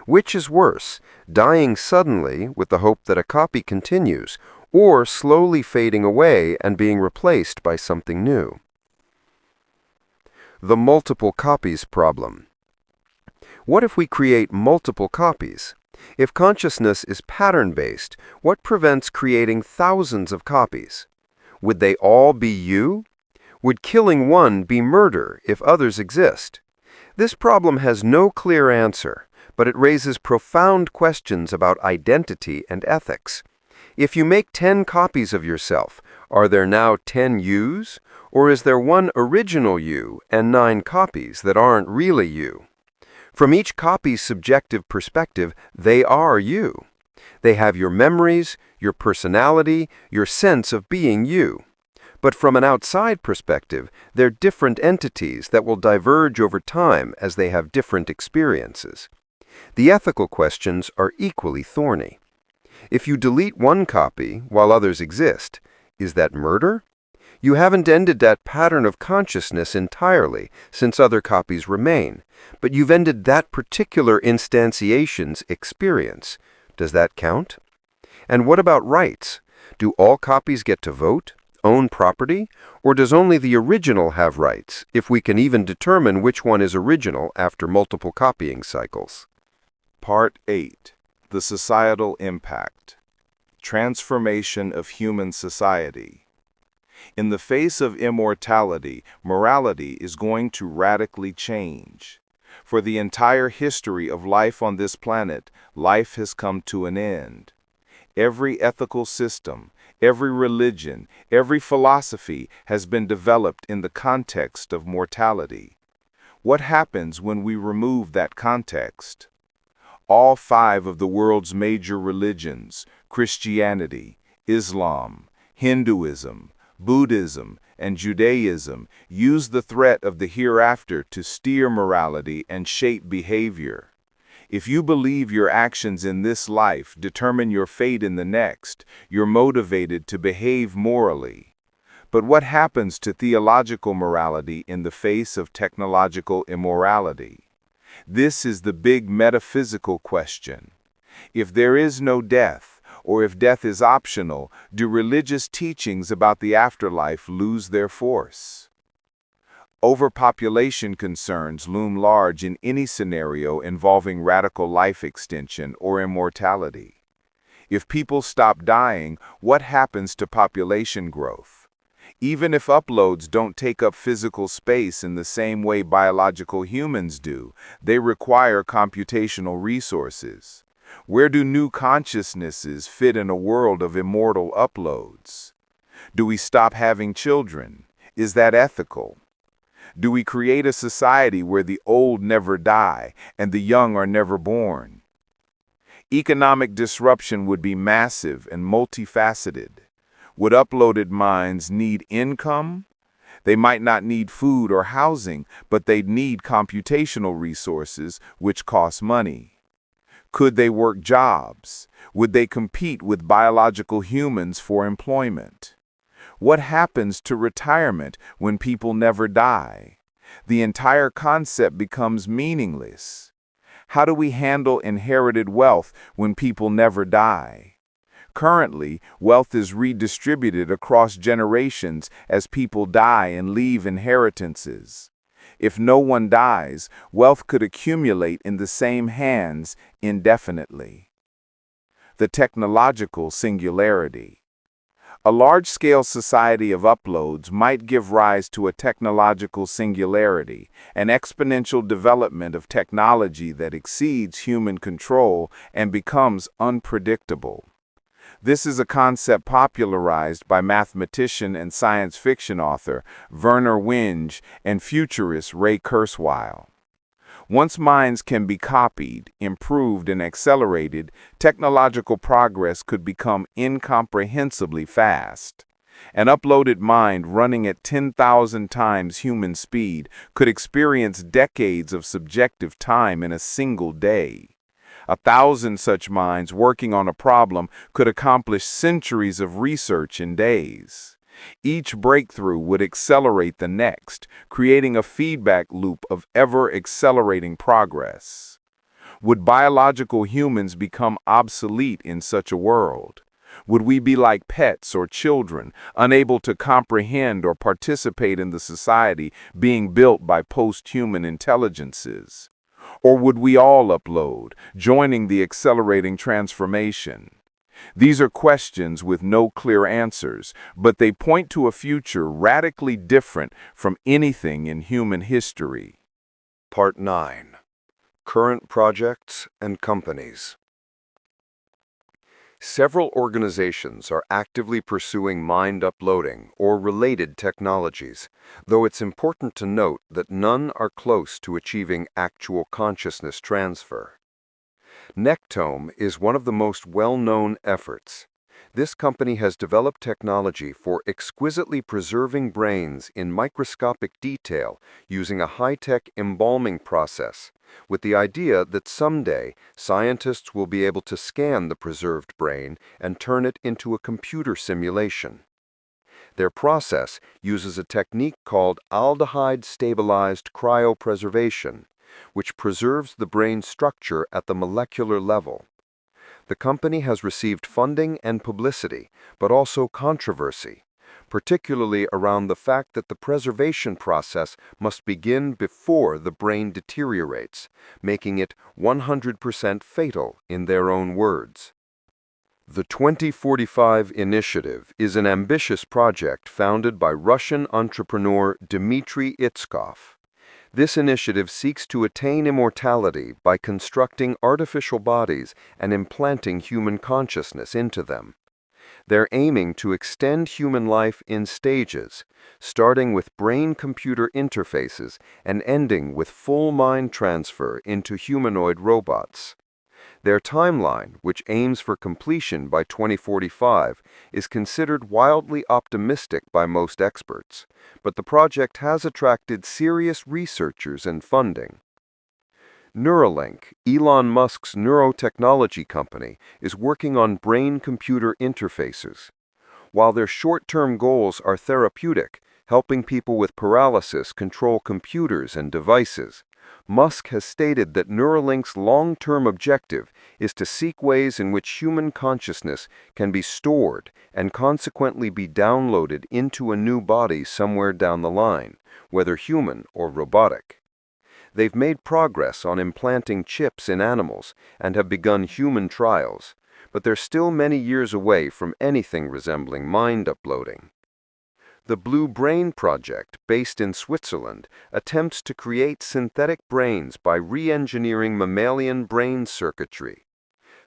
Which is worse, dying suddenly with the hope that a copy continues, or slowly fading away and being replaced by something new? The multiple copies problem. What if we create multiple copies? If consciousness is pattern-based, what prevents creating thousands of copies? Would they all be you? Would killing one be murder if others exist? This problem has no clear answer, but it raises profound questions about identity and ethics. If you make 10 copies of yourself, are there now 10 yous? Or is there one original you and 9 copies that aren't really you? From each copy's subjective perspective, they are you. They have your memories, your personality, your sense of being you. But from an outside perspective, they're different entities that will diverge over time as they have different experiences. The ethical questions are equally thorny. If you delete one copy while others exist, is that murder? You haven't ended that pattern of consciousness entirely, since other copies remain, but you've ended that particular instantiation's experience. Does that count? And what about rights? Do all copies get to vote, own property, or does only the original have rights, if we can even determine which one is original after multiple copying cycles? Part 8. The Societal Impact. Transformation of Human Society. In the face of immortality, morality is going to radically change. For the entire history of life on this planet, life has come to an end. Every ethical system, every religion, every philosophy has been developed in the context of mortality. What happens when we remove that context? All 5 of the world's major religions, Christianity, Islam, Hinduism, Buddhism, and Judaism, use the threat of the hereafter to steer morality and shape behavior. If you believe your actions in this life determine your fate in the next, you're motivated to behave morally. But what happens to theological morality in the face of technological immorality? This is the big metaphysical question. If there is no death, or if death is optional, do religious teachings about the afterlife lose their force? Overpopulation concerns loom large in any scenario involving radical life extension or immortality. If people stop dying, what happens to population growth? Even if uploads don't take up physical space in the same way biological humans do, they require computational resources. Where do new consciousnesses fit in a world of immortal uploads? Do we stop having children? Is that ethical? Do we create a society where the old never die and the young are never born? Economic disruption would be massive and multifaceted. Would uploaded minds need income? They might not need food or housing, but they'd need computational resources, which cost money. Could they work jobs? Would they compete with biological humans for employment? What happens to retirement when people never die? The entire concept becomes meaningless. How do we handle inherited wealth when people never die? Currently, wealth is redistributed across generations as people die and leave inheritances. If no one dies, wealth could accumulate in the same hands indefinitely. The technological singularity. A large-scale society of uploads might give rise to a technological singularity, an exponential development of technology that exceeds human control and becomes unpredictable. This is a concept popularized by mathematician and science fiction author Vernor Winge and futurist Ray Kurzweil. Once minds can be copied, improved, and accelerated, technological progress could become incomprehensibly fast. An uploaded mind running at 10,000 times human speed could experience decades of subjective time in a single day. 1,000 such minds working on a problem could accomplish centuries of research in days. Each breakthrough would accelerate the next, creating a feedback loop of ever-accelerating progress. Would biological humans become obsolete in such a world? Would we be like pets or children, unable to comprehend or participate in the society being built by post-human intelligences? Or would we all upload, joining the accelerating transformation? These are questions with no clear answers, but they point to a future radically different from anything in human history. Part 9. Current projects and companies. Several organizations are actively pursuing mind uploading or related technologies, though it's important to note that none are close to achieving actual consciousness transfer. Nectome is one of the most well-known efforts. This company has developed technology for exquisitely preserving brains in microscopic detail using a high-tech embalming process, with the idea that someday scientists will be able to scan the preserved brain and turn it into a computer simulation. Their process uses a technique called aldehyde-stabilized cryopreservation, which preserves the brain structure at the molecular level. The company has received funding and publicity, but also controversy, particularly around the fact that the preservation process must begin before the brain deteriorates, making it 100% fatal in their own words. The 2045 Initiative is an ambitious project founded by Russian entrepreneur Dmitry Itskov. This initiative seeks to attain immortality by constructing artificial bodies and implanting human consciousness into them. They're aiming to extend human life in stages, starting with brain-computer interfaces and ending with full mind transfer into humanoid robots. Their timeline, which aims for completion by 2045, is considered wildly optimistic by most experts, but the project has attracted serious researchers and funding. Neuralink, Elon Musk's neurotechnology company, is working on brain-computer interfaces. While their short-term goals are therapeutic, helping people with paralysis control computers and devices, Musk has stated that Neuralink's long-term objective is to seek ways in which human consciousness can be stored and consequently be downloaded into a new body somewhere down the line, whether human or robotic. They've made progress on implanting chips in animals and have begun human trials, but they're still many years away from anything resembling mind uploading. The Blue Brain Project, based in Switzerland, attempts to create synthetic brains by re-engineering mammalian brain circuitry.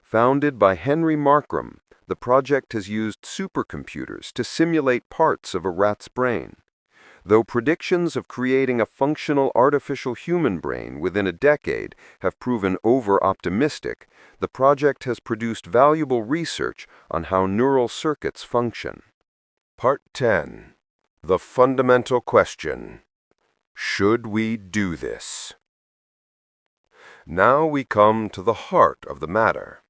Founded by Henry Markram, the project has used supercomputers to simulate parts of a rat's brain. Though predictions of creating a functional artificial human brain within a decade have proven over-optimistic, the project has produced valuable research on how neural circuits function. Part 10. The fundamental question. Should we do this? Now we come to the heart of the matter.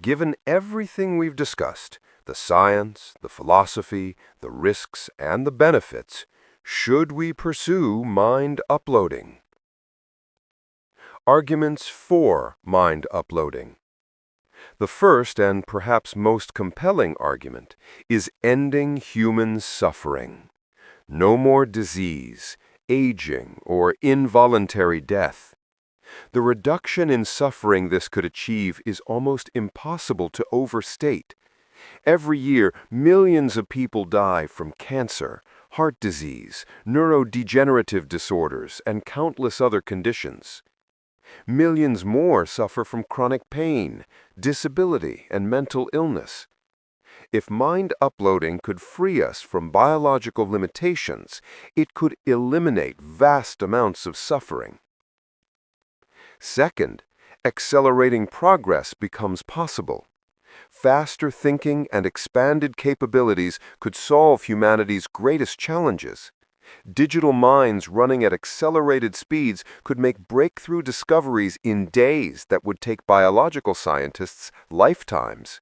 Given everything we've discussed, the science, the philosophy, the risks, and the benefits, should we pursue mind uploading? Arguments for mind uploading. The first and perhaps most compelling argument is ending human suffering. No more disease, aging, or involuntary death. The reduction in suffering this could achieve is almost impossible to overstate. Every year, millions of people die from cancer, heart disease, neurodegenerative disorders, and countless other conditions. Millions more suffer from chronic pain, disability, and mental illness. If mind uploading could free us from biological limitations, it could eliminate vast amounts of suffering. Second, accelerating progress becomes possible. Faster thinking and expanded capabilities could solve humanity's greatest challenges. Digital minds running at accelerated speeds could make breakthrough discoveries in days that would take biological scientists lifetimes.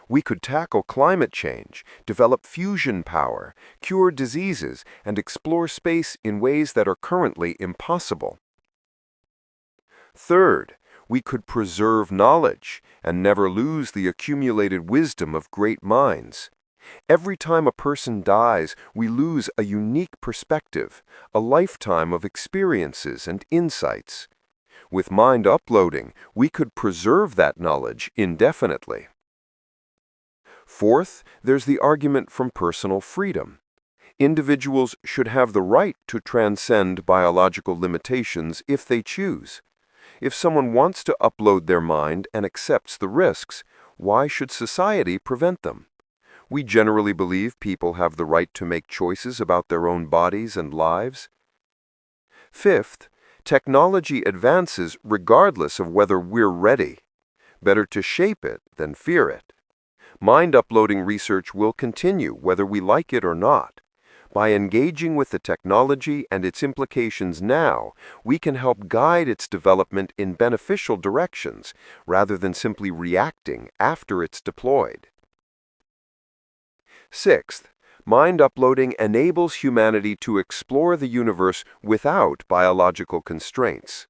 We could tackle climate change, develop fusion power, cure diseases, and explore space in ways that are currently impossible. Third, we could preserve knowledge and never lose the accumulated wisdom of great minds. Every time a person dies, we lose a unique perspective, a lifetime of experiences and insights. With mind uploading, we could preserve that knowledge indefinitely. Fourth, there's the argument from personal freedom. Individuals should have the right to transcend biological limitations if they choose. If someone wants to upload their mind and accepts the risks, why should society prevent them? We generally believe people have the right to make choices about their own bodies and lives. Fifth, technology advances regardless of whether we're ready. Better to shape it than fear it. Mind uploading research will continue whether we like it or not. By engaging with the technology and its implications now, we can help guide its development in beneficial directions rather than simply reacting after it's deployed. Sixth, mind uploading enables humanity to explore the universe without biological constraints.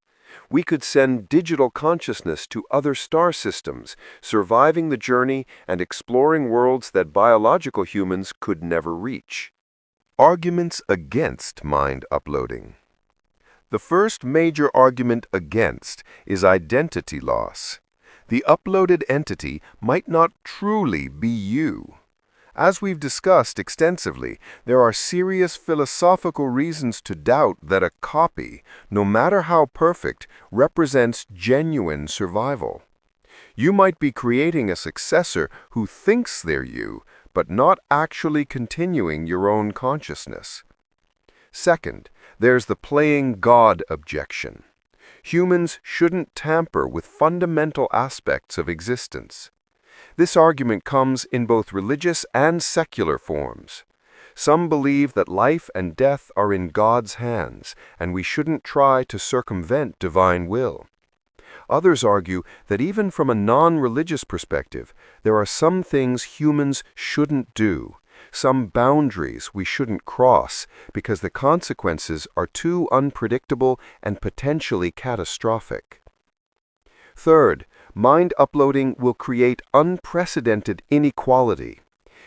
We could send digital consciousness to other star systems, surviving the journey and exploring worlds that biological humans could never reach. Arguments against mind uploading. The first major argument against is identity loss. The uploaded entity might not truly be you. As we've discussed extensively, there are serious philosophical reasons to doubt that a copy, no matter how perfect, represents genuine survival. You might be creating a successor who thinks they're you, but not actually continuing your own consciousness. Second, there's the playing God objection. Humans shouldn't tamper with fundamental aspects of existence. This argument comes in both religious and secular forms. Some believe that life and death are in God's hands, and we shouldn't try to circumvent divine will. Others argue that even from a non-religious perspective, there are some things humans shouldn't do, some boundaries we shouldn't cross, because the consequences are too unpredictable and potentially catastrophic. Third, mind uploading will create unprecedented inequality.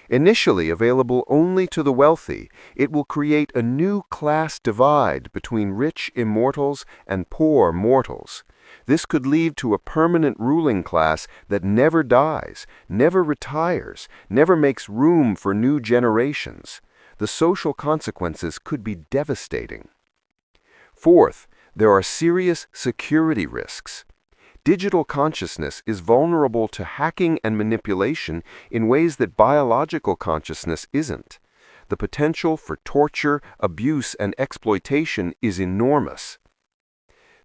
Initially available only to the wealthy, it will create a new class divide between rich immortals and poor mortals. This could lead to a permanent ruling class that never dies, never retires, never makes room for new generations. The social consequences could be devastating. Fourth, there are serious security risks. Digital consciousness is vulnerable to hacking and manipulation in ways that biological consciousness isn't. The potential for torture, abuse, and exploitation is enormous.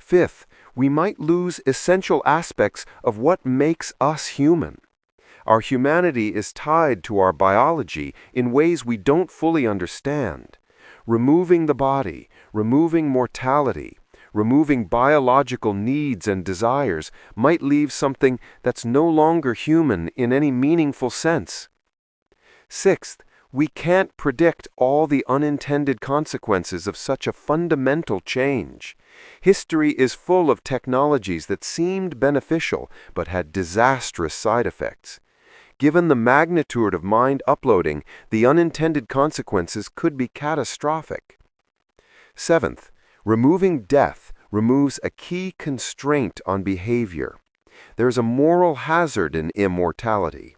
Fifth, we might lose essential aspects of what makes us human. Our humanity is tied to our biology in ways we don't fully understand. Removing the body, removing mortality, removing biological needs and desires might leave something that's no longer human in any meaningful sense. Sixth, we can't predict all the unintended consequences of such a fundamental change. History is full of technologies that seemed beneficial but had disastrous side effects. Given the magnitude of mind uploading, the unintended consequences could be catastrophic. Seventh, removing death removes a key constraint on behavior. There's a moral hazard in immortality.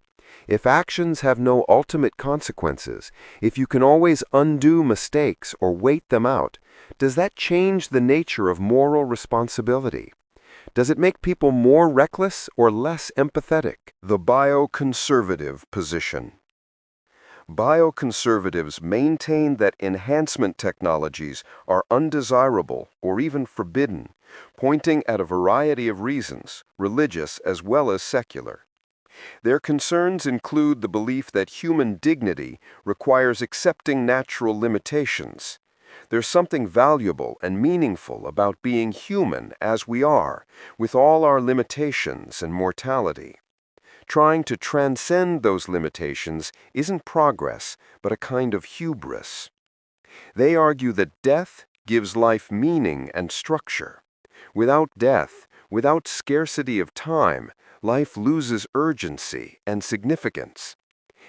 If actions have no ultimate consequences, if you can always undo mistakes or wait them out, does that change the nature of moral responsibility? Does it make people more reckless or less empathetic? The bioconservative position. Bioconservatives maintain that enhancement technologies are undesirable or even forbidden, pointing at a variety of reasons, religious as well as secular. Their concerns include the belief that human dignity requires accepting natural limitations. There's something valuable and meaningful about being human as we are, with all our limitations and mortality. Trying to transcend those limitations isn't progress, but a kind of hubris. They argue that death gives life meaning and structure. Without death, without scarcity of time, life loses urgency and significance.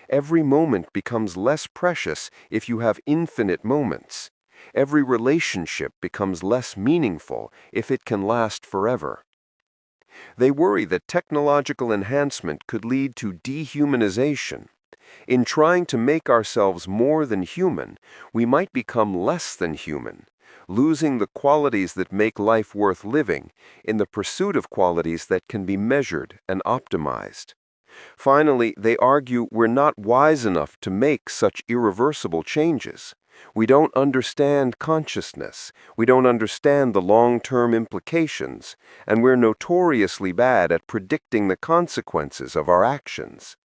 Every moment becomes less precious if you have infinite moments. Every relationship becomes less meaningful if it can last forever. They worry that technological enhancement could lead to dehumanization. In trying to make ourselves more than human, we might become less than human, losing the qualities that make life worth living in the pursuit of qualities that can be measured and optimized. Finally, they argue we're not wise enough to make such irreversible changes. We don't understand consciousness, we don't understand the long-term implications, and we're notoriously bad at predicting the consequences of our actions.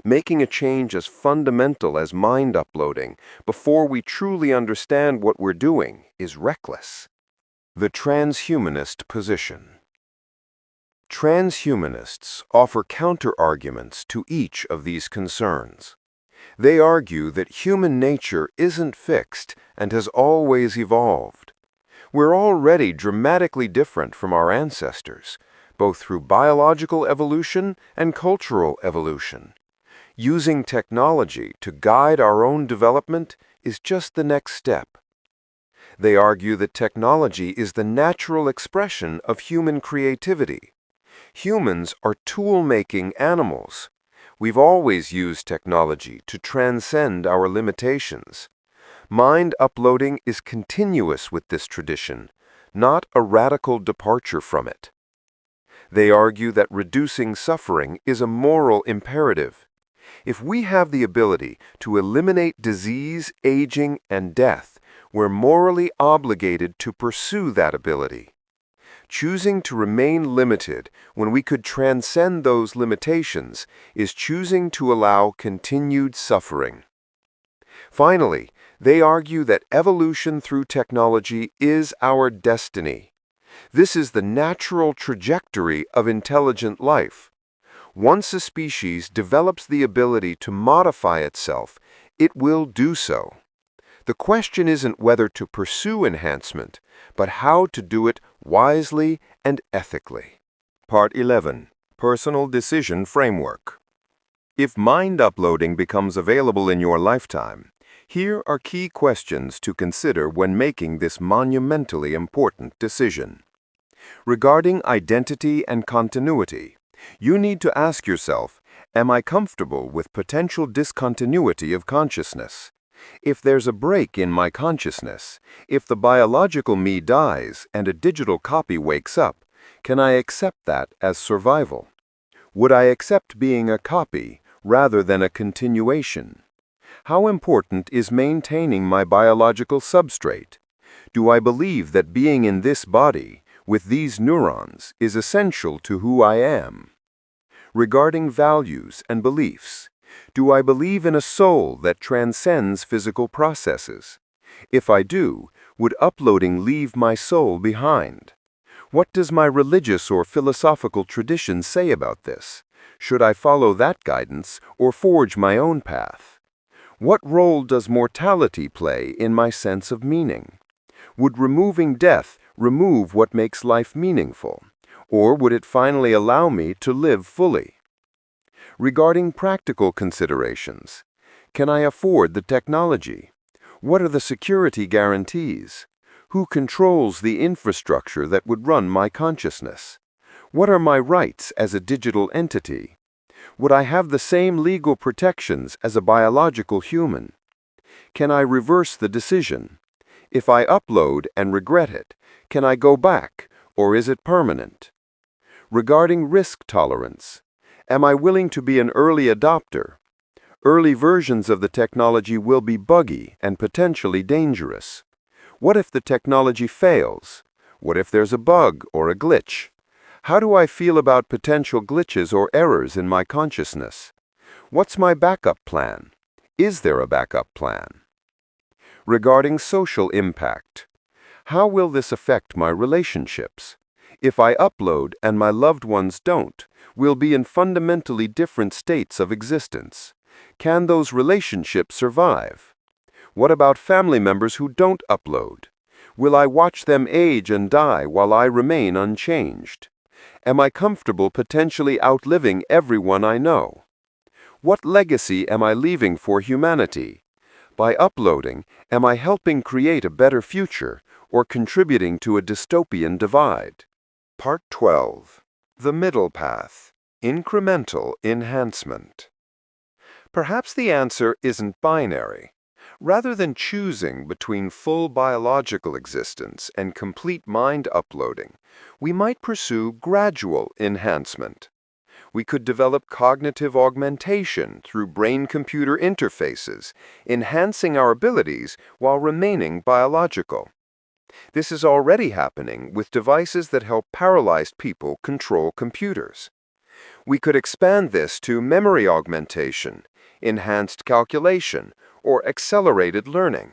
Making a change as fundamental as mind uploading before we truly understand what we're doing is reckless. The transhumanist position. Transhumanists offer counter-arguments to each of these concerns. They argue that human nature isn't fixed and has always evolved. We're already dramatically different from our ancestors, both through biological evolution and cultural evolution. Using technology to guide our own development is just the next step. They argue that technology is the natural expression of human creativity. Humans are tool-making animals. We've always used technology to transcend our limitations. Mind uploading is continuous with this tradition, not a radical departure from it. They argue that reducing suffering is a moral imperative. If we have the ability to eliminate disease, aging, and death, we're morally obligated to pursue that ability. Choosing to remain limited when we could transcend those limitations is choosing to allow continued suffering. Finally, they argue that evolution through technology is our destiny. This is the natural trajectory of intelligent life. Once a species develops the ability to modify itself, it will do so. The question isn't whether to pursue enhancement, but how to do it wisely and ethically. Part 11. Personal Decision Framework. If mind uploading becomes available in your lifetime, here are key questions to consider when making this monumentally important decision. Regarding identity and continuity, you need to ask yourself, am I comfortable with potential discontinuity of consciousness? If there's a break in my consciousness, if the biological me dies and a digital copy wakes up, can I accept that as survival? Would I accept being a copy rather than a continuation? How important is maintaining my biological substrate? Do I believe that being in this body, with these neurons, is essential to who I am? Regarding values and beliefs, do I believe in a soul that transcends physical processes? If I do, would uploading leave my soul behind? What does my religious or philosophical tradition say about this? Should I follow that guidance or forge my own path? What role does mortality play in my sense of meaning? Would removing death remove what makes life meaningful? Or would it finally allow me to live fully? Regarding practical considerations, can I afford the technology? What are the security guarantees? Who controls the infrastructure that would run my consciousness? What are my rights as a digital entity? Would I have the same legal protections as a biological human? Can I reverse the decision? If I upload and regret it, can I go back, or is it permanent? Regarding risk tolerance, am I willing to be an early adopter? Early versions of the technology will be buggy and potentially dangerous. What if the technology fails? What if there's a bug or a glitch? How do I feel about potential glitches or errors in my consciousness? What's my backup plan? Is there a backup plan? Regarding social impact, how will this affect my relationships? If I upload and my loved ones don't, we'll be in fundamentally different states of existence. Can those relationships survive? What about family members who don't upload? Will I watch them age and die while I remain unchanged? Am I comfortable potentially outliving everyone I know? What legacy am I leaving for humanity? By uploading, am I helping create a better future or contributing to a dystopian divide? Part 12. The Middle Path. Incremental Enhancement. Perhaps the answer isn't binary. Rather than choosing between full biological existence and complete mind uploading, we might pursue gradual enhancement. We could develop cognitive augmentation through brain-computer interfaces, enhancing our abilities while remaining biological. This is already happening with devices that help paralyzed people control computers. We could expand this to memory augmentation, enhanced calculation, or accelerated learning.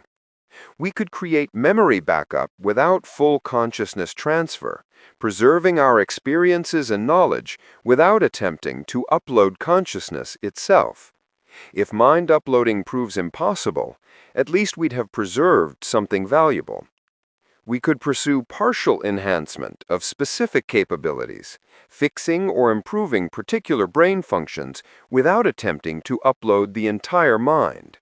We could create memory backup without full consciousness transfer, preserving our experiences and knowledge without attempting to upload consciousness itself. If mind uploading proves impossible, at least we'd have preserved something valuable. We could pursue partial enhancement of specific capabilities, fixing or improving particular brain functions without attempting to upload the entire mind.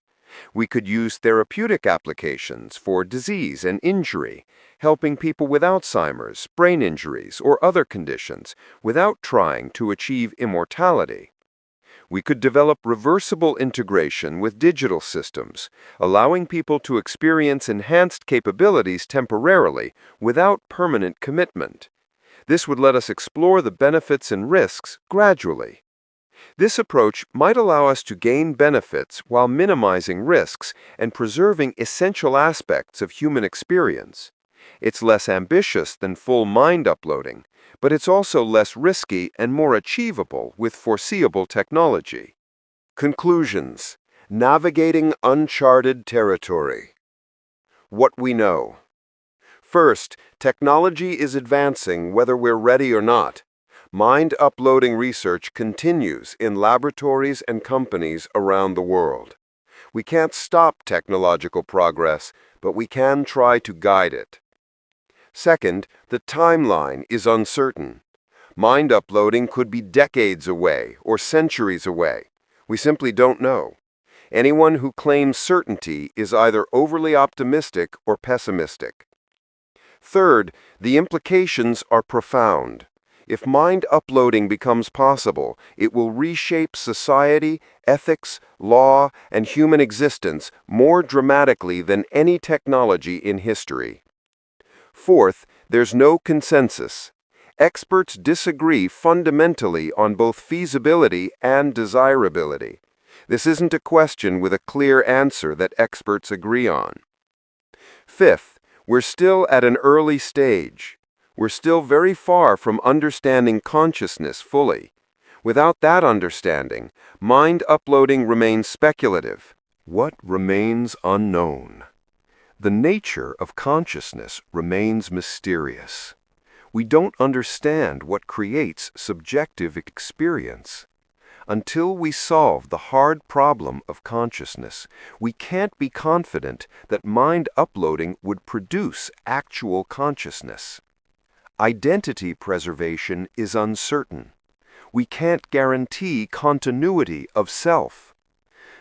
We could use therapeutic applications for disease and injury, helping people with Alzheimer's, brain injuries, or other conditions without trying to achieve immortality. We could develop reversible integration with digital systems, allowing people to experience enhanced capabilities temporarily without permanent commitment. This would let us explore the benefits and risks gradually. This approach might allow us to gain benefits while minimizing risks and preserving essential aspects of human experience. It's less ambitious than full mind uploading, but it's also less risky and more achievable with foreseeable technology. Conclusions: navigating uncharted territory. What we know. First, technology is advancing whether we're ready or not. Mind-uploading research continues in laboratories and companies around the world. We can't stop technological progress, but we can try to guide it. Second, the timeline is uncertain. Mind-uploading could be decades away or centuries away. We simply don't know. Anyone who claims certainty is either overly optimistic or pessimistic. Third, the implications are profound. If mind uploading becomes possible, it will reshape society, ethics, law, and human existence more dramatically than any technology in history. Fourth, there's no consensus. Experts disagree fundamentally on both feasibility and desirability. This isn't a question with a clear answer that experts agree on. Fifth, we're still at an early stage. We're still very far from understanding consciousness fully. Without that understanding, mind uploading remains speculative. What remains unknown? The nature of consciousness remains mysterious. We don't understand what creates subjective experience. Until we solve the hard problem of consciousness, we can't be confident that mind uploading would produce actual consciousness. Identity preservation is uncertain. We can't guarantee continuity of self.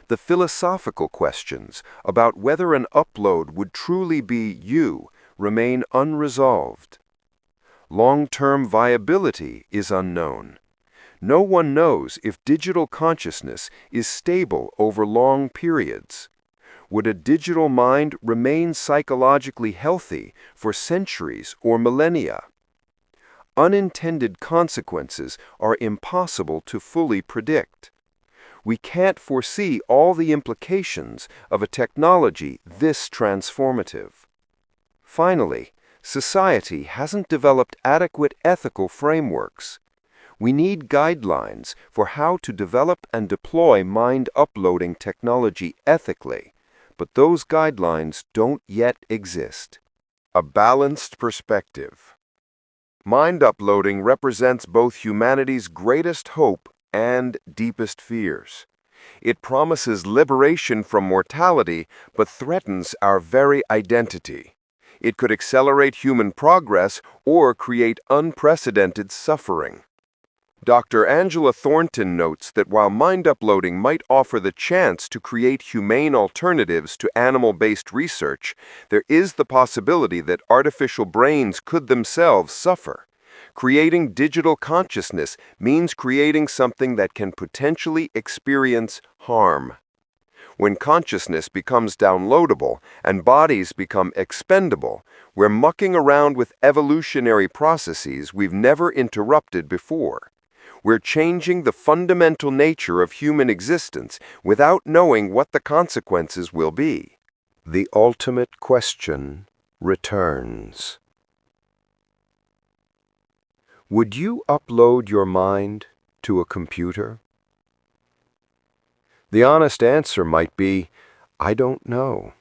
The philosophical questions about whether an upload would truly be you remain unresolved. Long-term viability is unknown. No one knows if digital consciousness is stable over long periods. Would a digital mind remain psychologically healthy for centuries or millennia? Unintended consequences are impossible to fully predict. We can't foresee all the implications of a technology this transformative. Finally, society hasn't developed adequate ethical frameworks. We need guidelines for how to develop and deploy mind-uploading technology ethically, but those guidelines don't yet exist. A balanced perspective. Mind-uploading represents both humanity's greatest hope and deepest fears. It promises liberation from mortality, but threatens our very identity. It could accelerate human progress or create unprecedented suffering. Dr. Angela Thornton notes that while mind uploading might offer the chance to create humane alternatives to animal-based research, there is the possibility that artificial brains could themselves suffer. Creating digital consciousness means creating something that can potentially experience harm. When consciousness becomes downloadable and bodies become expendable, we're mucking around with evolutionary processes we've never interrupted before. We're changing the fundamental nature of human existence without knowing what the consequences will be. The ultimate question returns. Would you upload your mind to a computer? The honest answer might be, I don't know,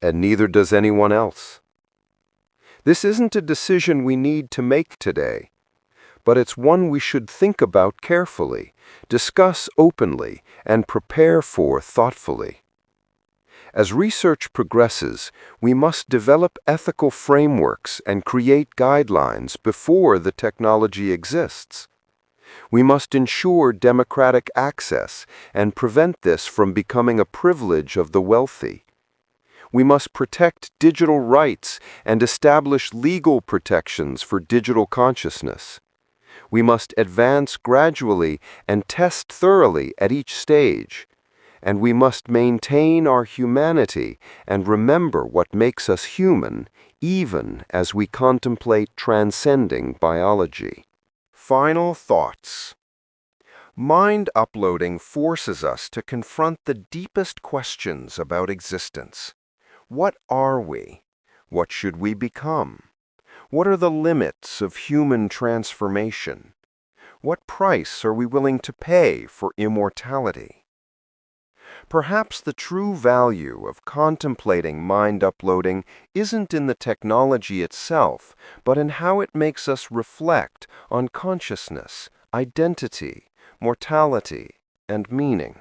and neither does anyone else. This isn't a decision we need to make today, but it's one we should think about carefully, discuss openly, and prepare for thoughtfully. As research progresses, we must develop ethical frameworks and create guidelines before the technology exists. We must ensure democratic access and prevent this from becoming a privilege of the wealthy. We must protect digital rights and establish legal protections for digital consciousness. We must advance gradually and test thoroughly at each stage. And we must maintain our humanity and remember what makes us human, even as we contemplate transcending biology. Final thoughts. Mind uploading forces us to confront the deepest questions about existence. What are we? What should we become? What are the limits of human transformation? What price are we willing to pay for immortality? Perhaps the true value of contemplating mind uploading isn't in the technology itself, but in how it makes us reflect on consciousness, identity, mortality, and meaning.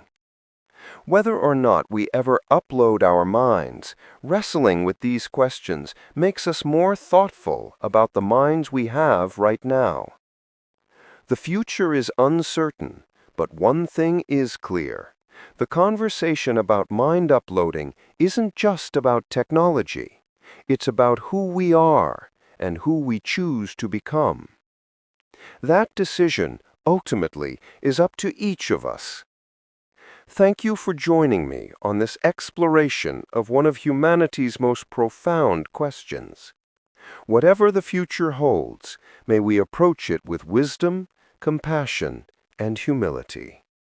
Whether or not we ever upload our minds, wrestling with these questions makes us more thoughtful about the minds we have right now. The future is uncertain, but one thing is clear. The conversation about mind uploading isn't just about technology. It's about who we are and who we choose to become. That decision, ultimately, is up to each of us. Thank you for joining me on this exploration of one of humanity's most profound questions. Whatever the future holds, may we approach it with wisdom, compassion, and humility.